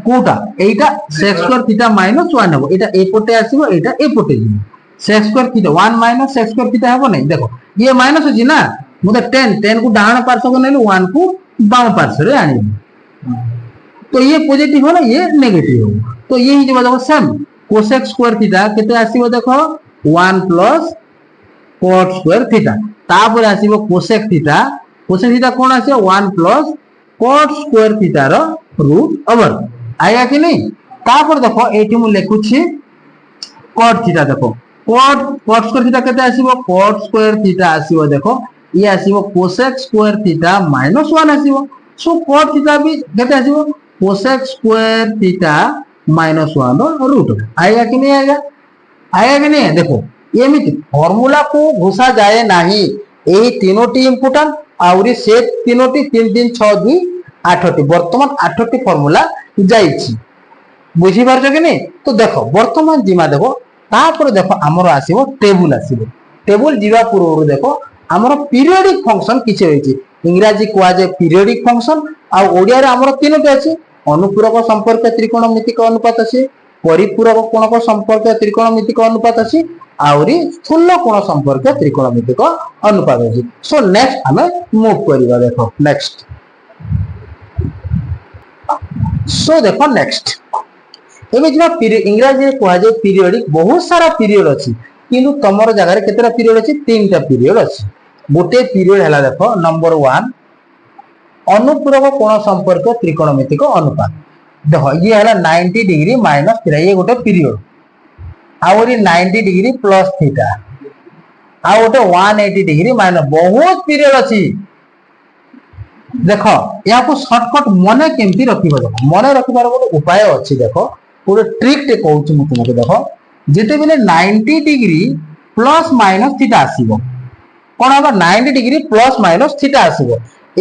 S1: कोटा एटा sec स्क्वायर थीटा माइनस 1 हो एटा एपटे आसीबो एटा एपटे जीवो sec square theta 1 minus sec square theta हेबो नै देखो ये माइनस अछि ना मुदा 10 को डाहाण पार्श्व को नेलु 1 को बाम पार्श्व रे आनी तो ये पॉजिटिव हो ना ये नेगेटिव हो तो ये ही जो देखो सेम cosec स्क्वायर थीटा केते आसीबो देखो 1 प्लस cot स्क्वायर थीटा तापर आसीबो cosec थीटा कोन आसीबो 1 plus cot square theta rho root over आया कि नहीं तापर देखो एठी मु लिखुछि cot थीटा देखो cot स्क्वायर थीटा केते आसीबो cot स्क्वायर थीटा आसीबो देखो ये आसीबो cosec स्क्वायर थीटा माइनस 1 आसीबो सो cot थीटा भी केते आसीबो cosec स्क्वायर थीटा माइनस 1 रो रूट आएगा कि नहीं आएगा कि नहीं देखो ये मित फार्मूला को घुसा जाए नहीं এই তিনোটি ইম্পর্টান্ট আউরি সে তিনোটি 3 3 6 2 8টি বর্তমান 8টি ফর্মুলা যাইছি বুঝি পারছো কি নি তো দেখো বর্তমান জিমা দেখো তারপরে দেখো আমার আসিব টেবুল আসিব টেবুল ଯିବା ପୂର୍ବରୁ ଦେଖ ଆମର ପିରିୟଡିକ ଫଙ୍କସନ କିଛି ରହିଛି ଇଂରାଜୀ କୁହାଯାଏ ପିରିୟଡିକ ଫଙ୍କସନ ଆଉ ଓଡ଼ିଆରେ ଆମର ତିନୋଟି ଅଛି ଅନୁପୂରକ ସମ୍ପର୍କ ତ୍ରିକୋଣମିତିକ ଅନୁପାତ ଅଛି ପରିପୂରକ କୋଣକ ସମ୍ପର୍କ ତ୍ରିକୋଣମିତିକ ଅନୁପାତ ଅଛି ଆହୁରି ସ୍ଥୂଳ କୋଣ ସମ୍ପର୍କ ତ୍ରିକୋଣମିତିକ ଅନୁପାତ ଅଛି ସୋ ନେକ୍ସଟ ଆମେ ମୁଭ କରିବା ଦେଖ ନେକ୍ସଟ ସୋ ଦେଖ ନେକ୍ସଟ ଏବେ ଯିବା ଇଂରାଜୀରେ କୁହାଯାଏ ପିରିୟଡିକ ବହୁତ ସାରା ପିରିୟଡ ଅଛି কিন্তু তোমার জায়গায় কেতটা পিরিয়ড আছে তিনটা পিরিয়ড আছে গোটে পিরিয়ড হেলা দেখো নম্বর 1 অনুপূরক কোণ সম্পর্ক ত্রিকোণমিতিক অনুপাত দেখো ইয়ে হেলা 90 ডিগ্রি মাইনাস থিটা ये গোটে পিরিয়ড আউরি 90 ডিগ্রি প্লাস থিটা আর গোটে 180 ডিগ্রি মাইনাস বহুত পিরিয়ড আছে দেখো ইয়াকু শর্টকট মনে কেমতি রাখিব দেখো মনে রাখিবার গোটে উপায় আছে দেখো পুরো ট্রিক তে कहूची মু তোমাকে দেখো যেতে বেলে 90 ডিগ্রি প্লাস মাইনাস থিটা আসিব কোন হবে 90 ডিগ্রি প্লাস মাইনাস থিটা আসিব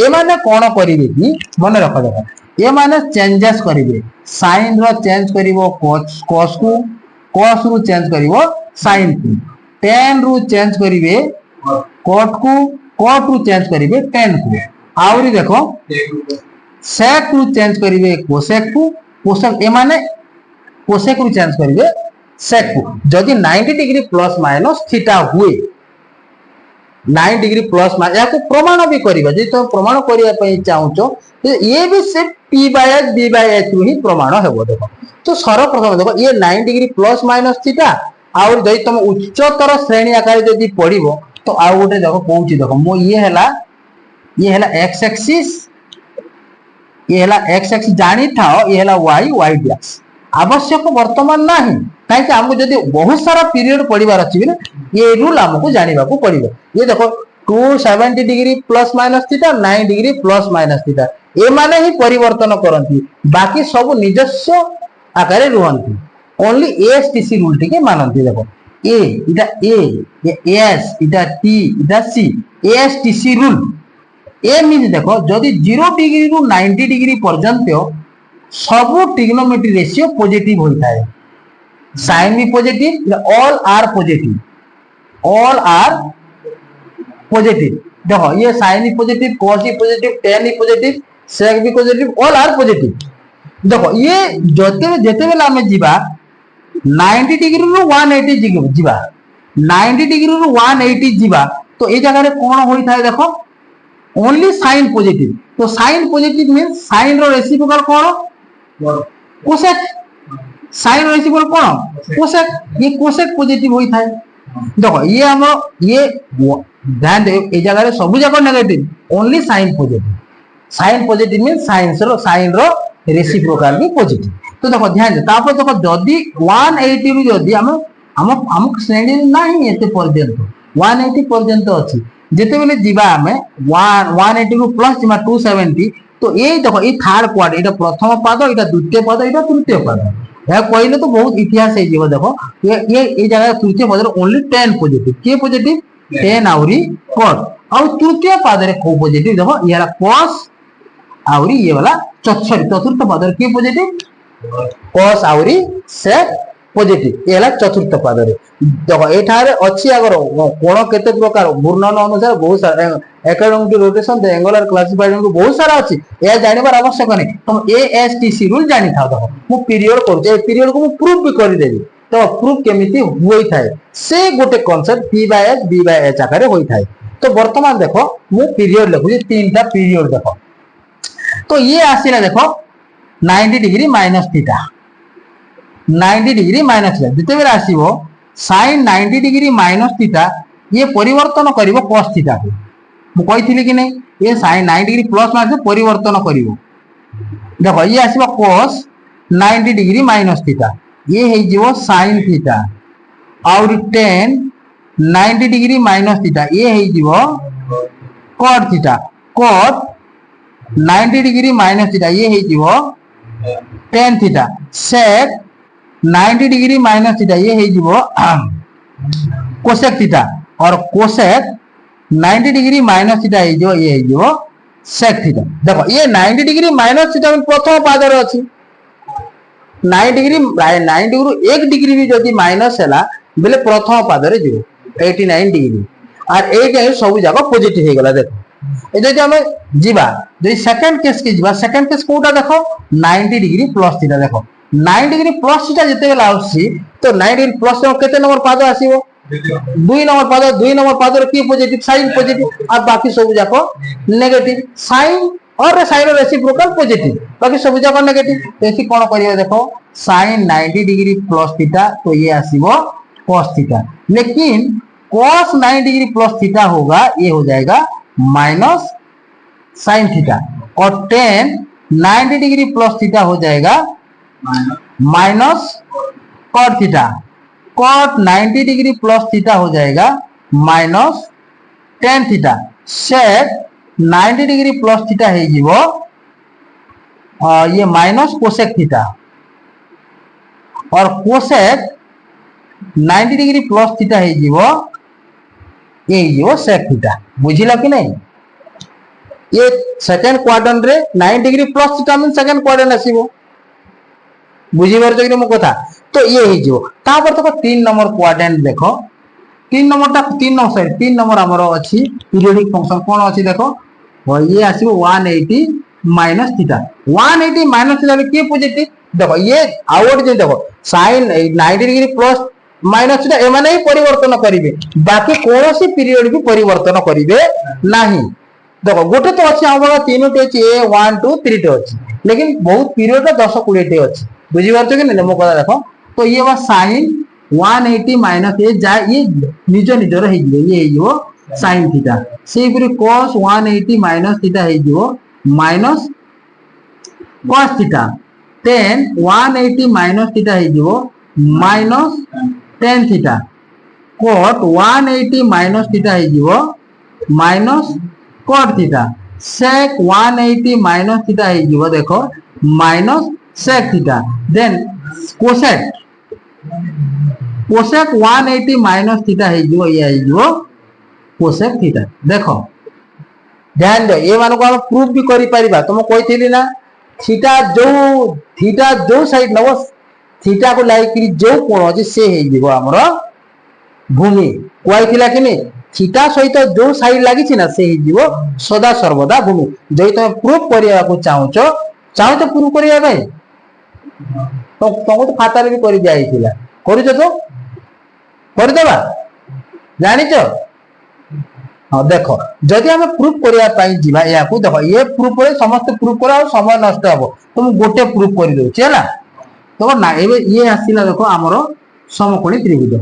S1: এ মানে কোন করিবে কি মনে রাখ দেখো এ মানে চেঞ্জেস করিবে সাইন র চেঞ্জ করিব cos কু cos রু চেঞ্জ করিব sin কু tan রু চেঞ্জ করিবে cot কু cot রু চেঞ্জ করিবে tan কু আউরি দেখো sec রু চেঞ্জ করিবে cosec কু cosec এ মানে cosec রু চেঞ্জ করিবে sec को जदि 90 डिग्री प्लस माइनस थीटा हुए 9 डिग्री प्लस माइनस या को प्रमाण भी करिबा जे तो प्रमाण करिया पई चाहूचो ये भी से p/h b/h ही प्रमाण हेबो देखो तो सर्वप्रथम देखो ये 9 डिग्री प्लस माइनस थीटा और जदि तुम उच्चतर श्रेणी आकार जदि पड़िबो तो आ गोटे देखो कहूची देखो मो ये हैला x एक्सिस ये हैला x एक्सिस जानी थाओ ये हैला y एक्सिस आवश्यक वर्तमान नहीं कहीं हमको जदि बहुत सारा पीरियड पढ़िबार अछि ना ये रूल हमको जानिबा को पड़िबो ये देखो 270 degree plus minus theta 9 degree plus minus theta ए माने ही परिवर्तन करंती बाकी सब निजस्व आकारे रुहंती ओनली एएसटीसी रूल टिके मानंती देखो ए इटा ए एस इटा टी इटा सी एएसटीसी रूल ए मीन देखो जदि 0 डिग्री रु 90 डिग्री पर्यंत सब ट्रिग्नोमेट्री रेशियो पॉजिटिव होता है साइन भी पॉजिटिव ऑल आर पॉजिटिव देखो ये साइन भी पॉजिटिव cos भी पॉजिटिव tan भी पॉजिटिव sec भी पॉजिटिव ऑल आर पॉजिटिव देखो ये जेते बेला हमें जीवा 90 डिग्री रु 180 जीवा 90 डिग्री रु 180 जीवा तो ये जगह रे कोन होई थाए देखो ओनली साइन पॉजिटिव तो साइन पॉजिटिव मींस साइन रो रेसिप्रोकल कोन कोसेक साइन रेसिप्रोकल कोन कोसेक ये कोसेक पॉजिटिव होई थाए देखो ये हम ये ध्यान दे ए जगह रे सब जगह negative only sine positive means sine रो रेसिप्रोकल भी पॉजिटिव तो देखो ध्यान दे तापर देखो जदी 180 रु जदी हम श्रेणी नहीं एते पर्यंत 180 पर्यंत अछि जेते बेले जीवा हमें 180 रु प्लस जिमा 270 तो ये देखो ये थर्ड क्वाड्र एटा प्रथम पद एटा द्वितीय पद एटा तृतीय पद या कहले तो बहुत इतिहास है जीव देखो ये जगह तृतीय पद ओनली 10 पॉजिटिव के पॉजिटिव 10 आउरी cos और तृतीय पद रे को पॉजिटिव देखो याला cos आउरी ये वाला चतुर्थ पद रे के पॉजिटिव cos आउरी sec पॉजिटिव ये वाला चतुर्थ पद रे देखो एठारे अछि अगर कोण केते प्रकार घूर्णन अनुसार बहुत सारा एकाडोमेटिक रोटेशन द एंगुलर क्लासिफाइड को बहुत सारा अछि ए जानिबार आवश्यक नहीं तुम एएसटीसी रूल जानि थाओ देखो मु पीरियड करू ए पीरियड को मु प्रूफ भी कर देबी तो प्रूफ केमिति होई थाए से गोटे कांसेप्ट p/h b/h आकारे होई थाए तो वर्तमान देखो मु पीरियड लिखु तीनटा पीरियड देखो तो ये आसीला देखो 90 degree minus theta 90 degree minus theta जते बेला आसीबो sin 90 डिग्री माइनस थीटा ये परिवर्तन करिवो cos थीटा को मु कहिथिली कि नहीं ये sin 90 डिग्री प्लस माइनस परिवर्तन करिवो देखो ये आसीबो cos 90 डिग्री माइनस थीटा ये हे जीवो sin थीटा और tan 90 डिग्री माइनस थीटा ये हे जीवो cot theta cot 90 degree minus theta ये हे जीवो tan theta sec 90 degree minus theta ये है जीवो कोसेक थीटा और कोसेक 90 डिग्री माइनस थीटा हे जो ये जो sec थीटा देखो ये 90 डिग्री माइनस थीटा प्रथम पादर अछि 90 डिग्री 90 डिग्री 1 डिग्री भी जदी माइनस हैला बेले प्रथम पादरे जीव 89 डिग्री और एटा सब जाक पॉजिटिव हे गला देखो ए जदी हम जीवा जदी सेकंड केस के जीवा सेकंड केस कोटा देखो 90 डिग्री प्लस थीटा देखो 90 डिग्री प्लस थीटा जते गला आसी तो 90 डिग्री प्लस केते नंबर पाद आसीबो 2 नंबर पाद रे की पॉजिटिव साइन पॉजिटिव और बाकी सब जाक नेगेटिव साइन और साइन रेसिप्रोकल पॉजिटिव बाकी सब जाक नेगेटिव ऐसी कोन करियो देखो sin 90 डिग्री प्लस थीटा तो ये आसीबो cos थीटा लेकिन cos 90 डिग्री प्लस थीटा होगा ये हो जाएगा माइनस sin थीटा और tan 90 डिग्री प्लस थीटा हो जाएगा minus cot theta cot 90 degree plus theta हो जाएगा minus tan theta sec 90 degree plus theta है जीवो ये माइनस कोसेक थीटा और कोसेक 90 डिग्री प्लस थीटा है जीवो ये जीवो सेक थीटा बुझिला कि नहीं ये सेकंड क्वाड्रेंट रे 9 degree plus theta mean second quadrant आसीबो बुझी परछ कि मो कथा तो ये ही जीवो तापर तो 3 नंबर क्वाड्रेंट देखो 3 नंबर हमरो अछि पीरियोडिक फंक्शन कोन अछि देखो ये आसीबो 180 माइनस थीटा 180 माइनस थीटा के पॉजिटिव देखो ये आउट जे देखो sin 90 degree plus minus theta एमाने ही परिवर्तन करिवे बाकी कोनोसी पीरियड भी परिवर्तन करिवे नाही देखो गोटे तो अछि हमर तीनोटे अछि ए 1 2 3 टे अछि लेकिन बहुत पीरियड 10 20 टे अछि बुझी परछ कि नै मो कथा देखो तो ये बा sin 180 माइनस ये जा ये निजो निजर हे ये जो sin थीटा से पुरी cos 180 माइनस थीटा हे जो minus cos theta tan 180 minus theta हे जो minus tan theta cot 180 minus theta हे जो minus cot theta sec 180 minus theta हे जो देखो minus sec theta then cosec 180 minus theta है जो ये है जो cosec थीटा देखो ध्यान दो ये मानको हम प्रूफ भी करि परिबा तुम कहिथिली ना थीटा जो साइड नबो थीटा को लाइक करी जो कोण अछि से हे जीवो हमरो भूमि कहिथिला कि नै थीटा सहित जो साइड लागि छि ना से हे जीवो सदा सर्वदा भूमि जई तुम प्रूफ करिया को चाहो तो प्रूफ करिया भाई तो तुमको तो खाता रे भी करि जाइथिला करिछ तो करि देबा जानिछ हां देखो जदि हम प्रूफ करिया पाई जीवा या को देखो ये प्रूफ करे समस्त प्रूफ करा और समय नष्ट हबो तुम गोटे प्रूफ करि दो छला तो ना ये आसीला देखो हमरो समकोणी त्रिभुज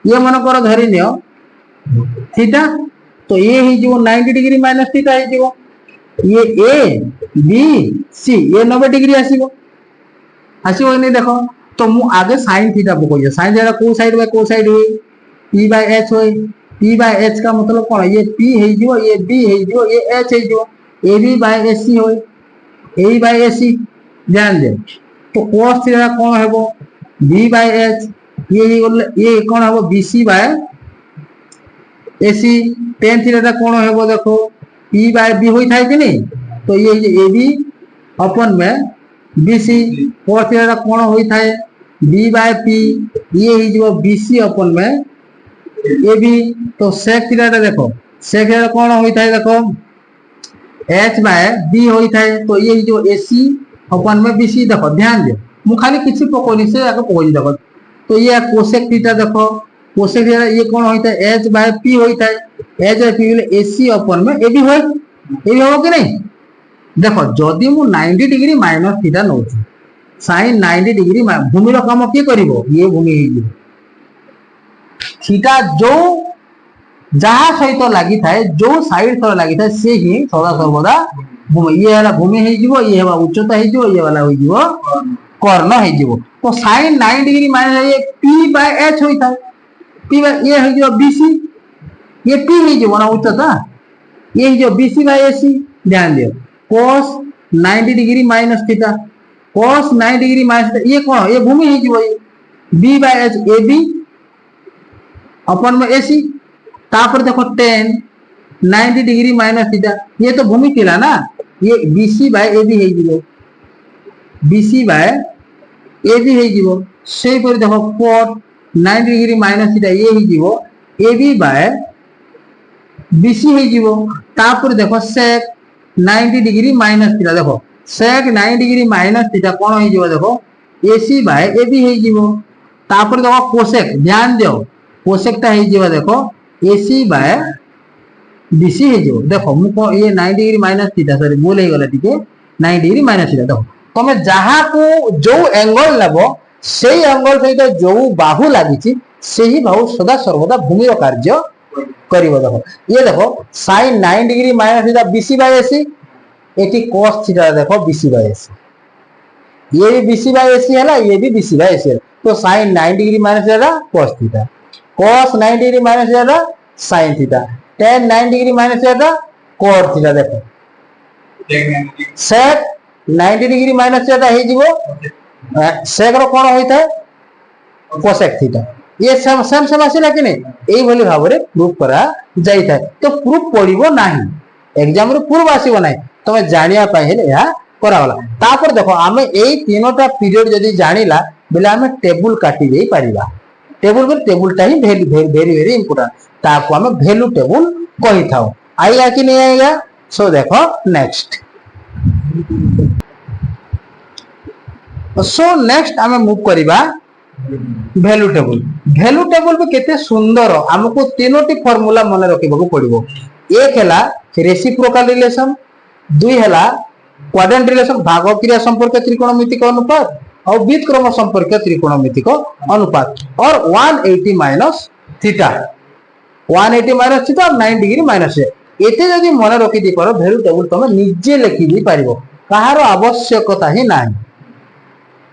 S1: ये मन कर धरि नियो थीटा तो ये ही जो 90 डिग्री माइनस थीटा है जो ये ए बी सी ये 90 डिग्री आसीबो नहीं देखो तो मु आगे sin थीटा पकोय sin थीटा को साइड बाय होई p बाय h होई p बाय h का मतलब कोन ये p हे जो ये b हे जो ये h हे जो ab बाय ac होई a बाय ac ध्यान दे तो cos थीटा कोन हेबो b बाय h ये कोन हेबो bc bye ac tan theta कोन हेबो देखो p बाय b होई थाय कि नहीं तो ये ab अपन में bc cos थीटा कोन होई थाय b बाय p ये ही जो bc अपन में ab तो sec थीटा देखो sec थीटा कोन होई थाय देखो h बाय b होई थाय तो ये जो ac अपन में bc देखो ध्यान दे मु खाली किछि पकोनी से आके पकोनी देखो तो ये cosec थीटा देखो cosec थीटा ये कोन होई थाय h बाय p होई थाय h बाय p ले ac अपन में ab होई हो कि नहीं देखो जदि मु 90 डिग्री माइनस थीटा नउची sin 90 डिग्री भूमि रो काम के करिवो ये भूमि हे थीटा जो जहां सहित लागि थाए जो साइड थोड़ा लागि थाए से ही सदा सर्वदा भूमि ये वाला भूमि हे जीवो ये वाला उच्चता हे जीवो ये वाला हो जीवो कर्ण हे जीवो तो sin 90 डिग्री माइनस ये p बाय h होई थाए p बाय ये हे जीवो bc ये p हे जीवो ना उच्चता ये जो bc बाय ac ध्यान दियो cos 90 degree minus theta cos 90 degree minus ये कौन ये भूमि है जो b बाय h ab अपन में ac तापर देखो tan 90 डिग्री माइनस थीटा ये तो भूमि थिला ना ये BC बाय AB हे जिवो BC बाय AB हे जिवो सेही पर देखो cot 90 डिग्री माइनस थीटा ये हे जिवो AB बाय BC हे जिवो तापर देखो sec 90 डिग्री माइनस थीटा देखो sec 90 डिग्री माइनस थीटा कोन हे जिवो देखो AC बाय AB हे जिवो तापर देखो cosec ध्यान दियो cosec ता हे जिवो देखो AC बाय BC हे जिवो देखो मु ये 90 डिग्री माइनस थीटा सॉरी बोल हे गला टिके 90 डिग्री माइनस थीटा देखो तमे जहा को जो एंगल लेबो सेही एंगल सहित जो बाहु लागिछि सेही बाहु सदा सर्वदा भूमि रो कार्य करिवो देखो ये देखो sin 9 degree minus theta BC bye AC एटी cos थीटा देखो BC बाय AC ये भी BC बाय AC है ये भी BC बाय AC है तो sin 9 degree minus theta cos theta cos 9 degree minus theta sin theta tan 9 degree minus theta cot theta देखो sec 90 डिग्री माइनस थीटा हे जिवो sec रो कोन होइता cosec थीटा ये सेम सेम आसिला कि नहीं एई भली भाबरे प्रूफ करा जाई था तो प्रूफ पड़िबो नाही एग्जाम रे प्रूफ आसीबो नाही तमे जानिया पाए हेले या करावला तापर देखो आमे एई तीनोटा पीरियड जदी जानिला बेले आमे टेबल काटी देई परिबा टेबल पर टेबलटा ही वेरी वेरी इंपोर्टेंट ताको आमे वैल्यू टेबल कहि थाओ आइया कि नहीं आइया सो देखो नेक्स्ट सो नेक्स्ट आमे मूव करिबा वैल्यू टेबल भी केते सुंदर हमको तीनोटी फार्मूला मन रखिबो पड़िबो एक हैला रेसिप्रोकल रिलेशन दुई हैला क्वाड्रेंट रिलेशन भाग क्रिया संपर्क त्रिकोणमितिक अनुपात और व्युत्क्रम संपर्क त्रिकोणमितिक अनुपात और 180 माइनस थीटा 180 माइनस थीटा और 9 डिग्री माइनस एते जदी मन रखि दी पारो वैल्यू टेबल तमे निजे लिखि दी पारिबो कहारो आवश्यकता ही नाही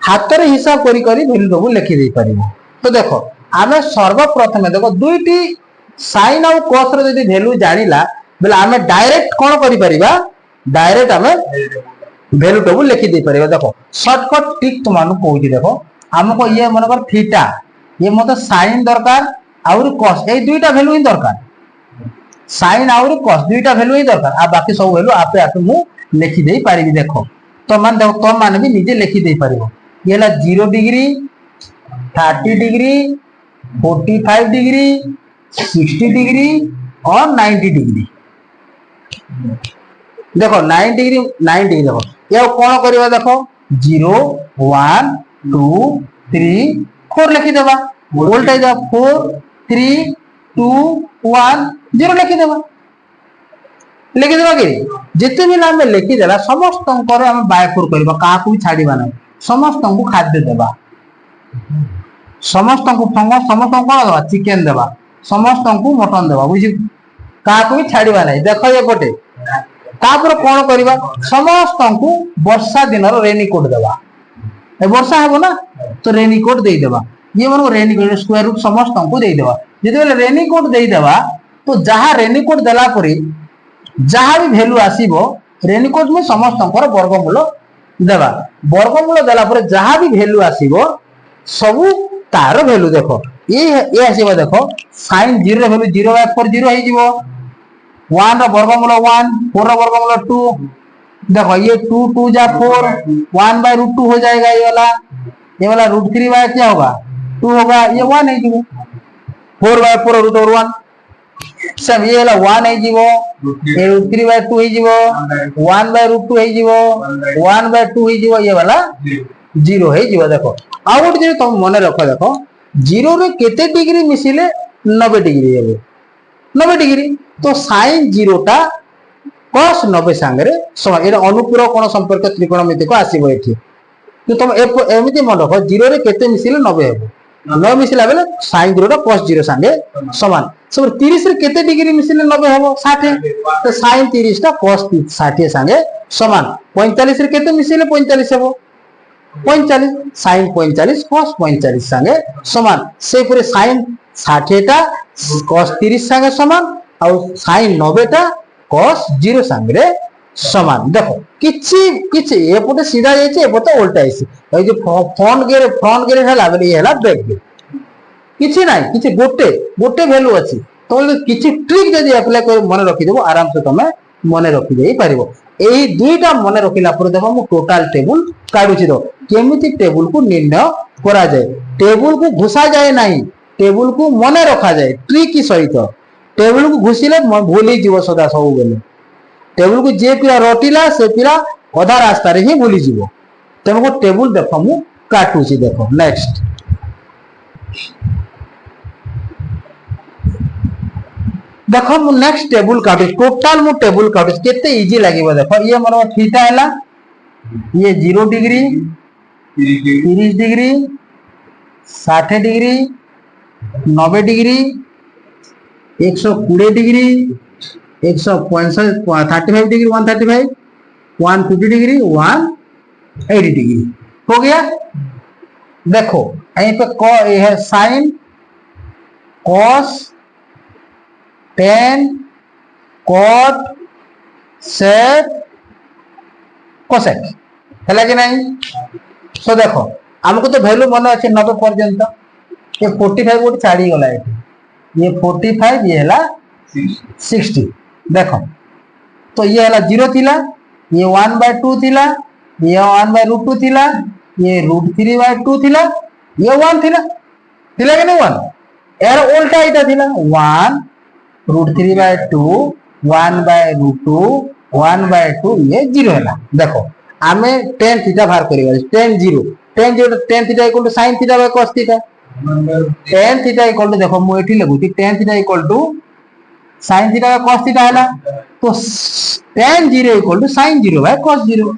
S1: हाथ रे हिसाब करी करी वैल्यू टेबल लिखि दे पारिबो तो देखो आमे सर्वप्रथम देखो दुईटी sin और cos रे जदी वैल्यू जानिला बेला आमे डायरेक्ट कोन करि परिबा डायरेक्ट आमे वैल्यू टेबल लिखि दे परिबा देखो शॉर्टकट ट्रिक तुमानु कहूची देखो हमको ये मन कर थीटा ये मते sin दरकार और cos ए दुईटा वैल्यू ही दरकार sin और cos दुईटा वैल्यू ही दरकार आ बाकी सब वैल्यू आपे आपे मु लिखि दे पारिबी देखो तो मान देखो तो मान भी निजे लिखि दे पारिबो ये ला 0 डिग्री 30 डिग्री 45 डिग्री 60 डिग्री और 90 डिग्री देखो 9 डिग्री देखो ये कौन करबा देखो 0 1 2 3 4 लिखि देबा वोल्टेज 4 3 2 1 0 लिखि देबा कि जिते भी नाम लिखि देला समस्त अंकर हम बायपुर करबा का को छाडीबा ना समस्त को खाद्य देबा समस्त को फंगस समस्त को देबा चिकन देबा समस्त को मटन देबा बुझी का को छाडीबा ना देखो ये पटे तापर कोन करबा समस्त को वर्षा दिन रो रेनी कोट देबा ए वर्षा हेबो ना तो रेनी कोट दे देबा ये मन रेनी कोट स्क्वायर रूट समस्त को दे देबा जदि रेनी कोट दे देबा तो जहां रेनी कोट देला परी जहां भी वैल्यू आसीबो रेनिकोट में समस्त वर्गमूल देबा वर्गमूल देला पर जहां भी वैल्यू आसीबो सब तार वैल्यू देखो ये आसीबो देखो sin 0 रे वैल्यू 0/4 0 हे जिवो 1 रो वर्गमूल 1 4 रो वर्गमूल 2 देखो ये 2 2 जा 4 1/√2 हो जाएगा ये वाला √3 बाय क्या होगा 2 होगा ये 1 है जिवो 4/4 √1 सब ये वाला 1 है जीवो ये √3/2 है जीवो 1/√2 है जीवो 1/2 है जीवो ये वाला 0 है जीवो देखो आ गोटे जे तुम मन रखो देखो 0 रे केते डिग्री मिसिले 90 डिग्री हेबो 90 डिग्री तो sin 0 टा cos 90 संगे समान एटा अनुपूरक कोण संपर्क त्रिकोणमिति को आसीबो एठी तो तुम एमिति मन रखो 0 रे केते मिसिले 90 हेबो 9 मिसिला बेले sin 0 टा cos 0 संगे समान सब 30 रे केते डिग्री मिसिले 90 हेबो 60 तो sin 30 टा cos 60 संगे समान 45 रे केते मिसिले 45 हेबो 45 sin 45 cos 45 संगे समान से पूरे sin 60 टा cos 30 संगे समान और sin 90 टा cos 0 संगे समान देखो किछि किछि एपटे सीधा जाइछे एपटे उल्टा आइछि ए जे फ्रंट गेयर हला बेले ये हला बैक गेयर किछि नाही किछि गोटे वैल्यू अछि तो किछि ट्रिक जदि अप्लाई कर मन रखि देबो आराम से तमे मन रखि देई परिबो एही दुईटा मन रखिला पर देखो मु टोटल टेबल काढुछि दो केमिति टेबल को निर्णय करा जाए टेबल को घुसा जाए नहीं टेबल को मन रखा जाए ट्रिक सहित टेबल को घुसिले भूल ही जीव सदा सब बेले टेबल को जे पिला रटिला से पिला अधा रास्ता रे ही भूली जीवो तुमको टेबल देखो मु काटुछि देखो नेक्स्ट देखो मु नेक्स्ट टेबल काटु टोटल मु टेबल काटु केते इजी लागिबो देखो ये मोर थीटा हैला ये 0 degree 30 degree 60 degree 90 degree 120 degree 135 degree 135 150 degree 180 degree हो गया देखो यहीं पे ये है sine cos tan cot sec cosec है कि नहीं सो देखो हमको तो वैल्यू मन अच्छे 90 पर्यंत ये 45 गोटे छाड़ी गला ये 45 ये है 60 देखो तो ये है 0 थिला ये 1/2 थिला ये 1/√2 थिला ये √3/2 थिला ये 1 थिला थिला कि नहीं 1 यार उल्टा इटा थिला 1 √3/2 1/√2 1/2 ये 0 है देखो आमे tan थीटा बाहर करिबा tan 0 tan theta equal to sin theta by cos theta tan theta equal to देखो मु एठी लगुती tan theta equal to sin theta by cos theta हैला तो tan 0 equal to sin 0 by cos 0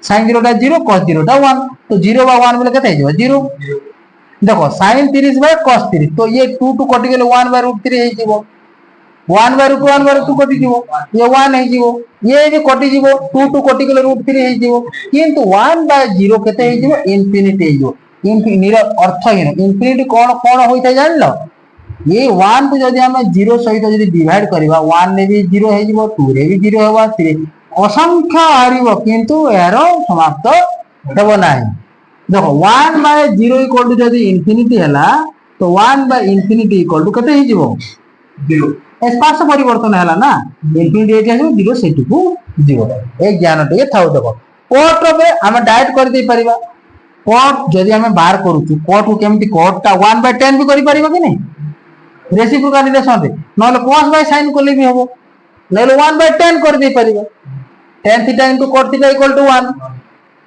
S1: sin 0 टा 0 cos 0 टा 1 तो 0 बाय 1 बोले केते हो 0 देखो sin 30 बाय cos 30 तो ये 2 टू कटि गेले 1/√3 हे जीवो 1/√2 1/2 कटि जीवो ये 1 हे जीवो ये भी कटि जीवो 2 टू कटि गेले √3 हे जीवो किंतु 1/0 केते हे जीवो इंफिनिटी हे जीवो इंफिनिटी अर्थ ही इंफिनिटी कोन कोन होइता जानलो ये 1 को जदि हम 0 सहित जदि डिवाइड करबा 1 ने भी 0 हे जीवो 2 रे भी 0 हेबा 3 असंख्य हारिबो किंतु एरो समाप्त हेबो नाही देखो 1/0 इक्वल टू जदि इंफिनिटी हैला तो 1/इंफिनिटी इक्वल टू केते हे जीवो 0 स्पर्श परिवर्तन हैला ना इंफिनिटी एटा जो 0 सेटु को जीवो ए ज्ञान टे थाउ देखो कोट रे हम डायरेक्ट कर दे परिबा कोट जदि हम बाहर करूछु कोट को केमति कोट ता 1/10 भी करि परिबा कि नहीं रेसिप्रोकल रिलेशन रे नले cos बाय sin कोले भी हबो नले 1/10 कर दे परिबा tan थीटा * cot थीटा = 1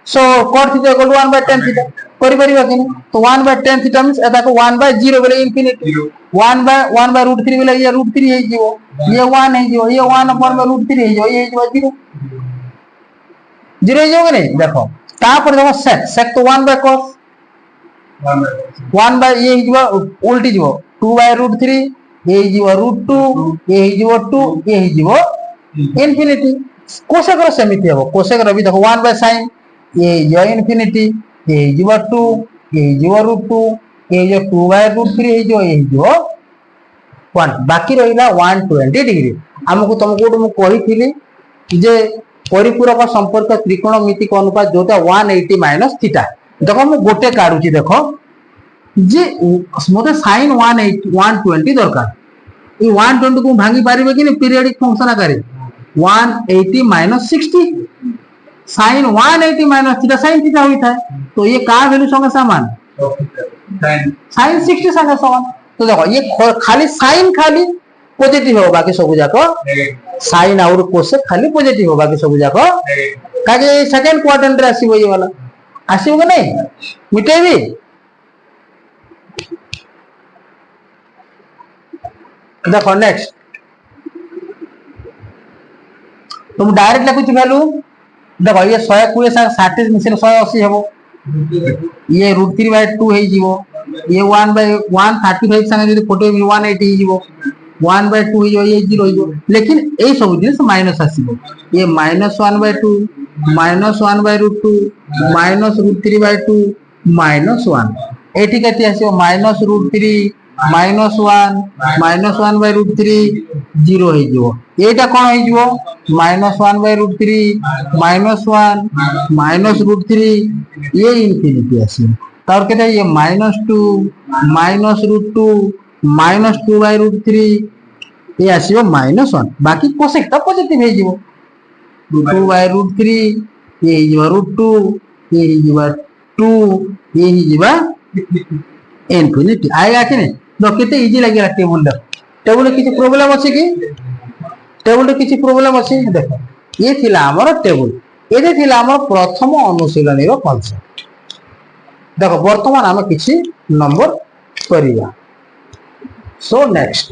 S1: सो cot थीटा = 1/10 थीटा करि परिबा कि नहीं तो 1/10 थीटा मींस एटा को 1/0 बोले इंफिनिटी 1/√3 बोले ये √3 हे जीवो ये 1 हे जीवो ये 1/√3 हे जीवो ये जीवो 0 0 हे जीवो कि नहीं देखो ता पर देखो sec तो 1/cos 1 बाय ये जीवो उल्टी जीवो 2/√3 ये जीवो √2 ये जीवो 2 ये जीवो इंफिनिटी कोसेक रो समिति हो कोसेक रो भी देखो 1/sin ये इंफिनिटी ये जीवो 2 ये जीवो √2 ये जो 2/√3 ये जो 1 बाकी रहिला 120 डिग्री हमको तुमको मु कहि थिली जे परिपूरक संपर्क त्रिकोणमितिक अनुपात जोटा 180 माइनस थीटा देखो मु गोटे काढुची देखो जे मते sin 120 दरकार ई 120 को भांगी पारिबे कि पीरियडिक फंक्शन आकारे 180 minus 60 sin 180 minus theta sin theta होई था तो ये का वैल्यू संगे समान sin 60 संगे समान तो देखो ये खाली sin खाली पॉजिटिव हो बाकी सब जाको sin और कोसेक खाली पॉजिटिव हो बाकी सब जाको काजे सेकंड क्वाड्रेंट रे आसीबो ये वाला आसीबो कि नहीं मिटेबी देखो नेक्स्ट तुम डायरेक्ट लिखुछ वैल्यू देखो ये 120 60 मिशन 180 हेबो ये √3/2 हे जीवो ये 1/135 संगे जदी फोटो 180 हे जीवो 1/2 हे जो ये 0 हे जो लेकिन ए सब दिन माइनस आसीबो ये -1/2 -1/√2 -√3/2 -1 एठी कति आसीबो -√3 -1 -1/√3 0 हे जो एटा कोन हे जो -1/√3 -1 -√3 ये इंफिनिटी आसीबो तार केते ये -2 -√2 -2/√3 ये आसीबो -1 बाकी कोसेक ता पॉजिटिव हे जीवो 2/√3 ये ही जीवा √2 ये ही जीवा 2 ये ही जीवा इनफिनिटी आएगा कि नहीं तो कितने इजी लगेगा टेबल किसी प्रॉब्लम अछि कि टेबल किसी प्रॉब्लम अछि देखो ये थिला हमर टेबल एदे थिला हमर प्रथम अनुशीलनी रो कांसेप्ट देखो वर्तमान हम किछि नंबर करिया सो नेक्स्ट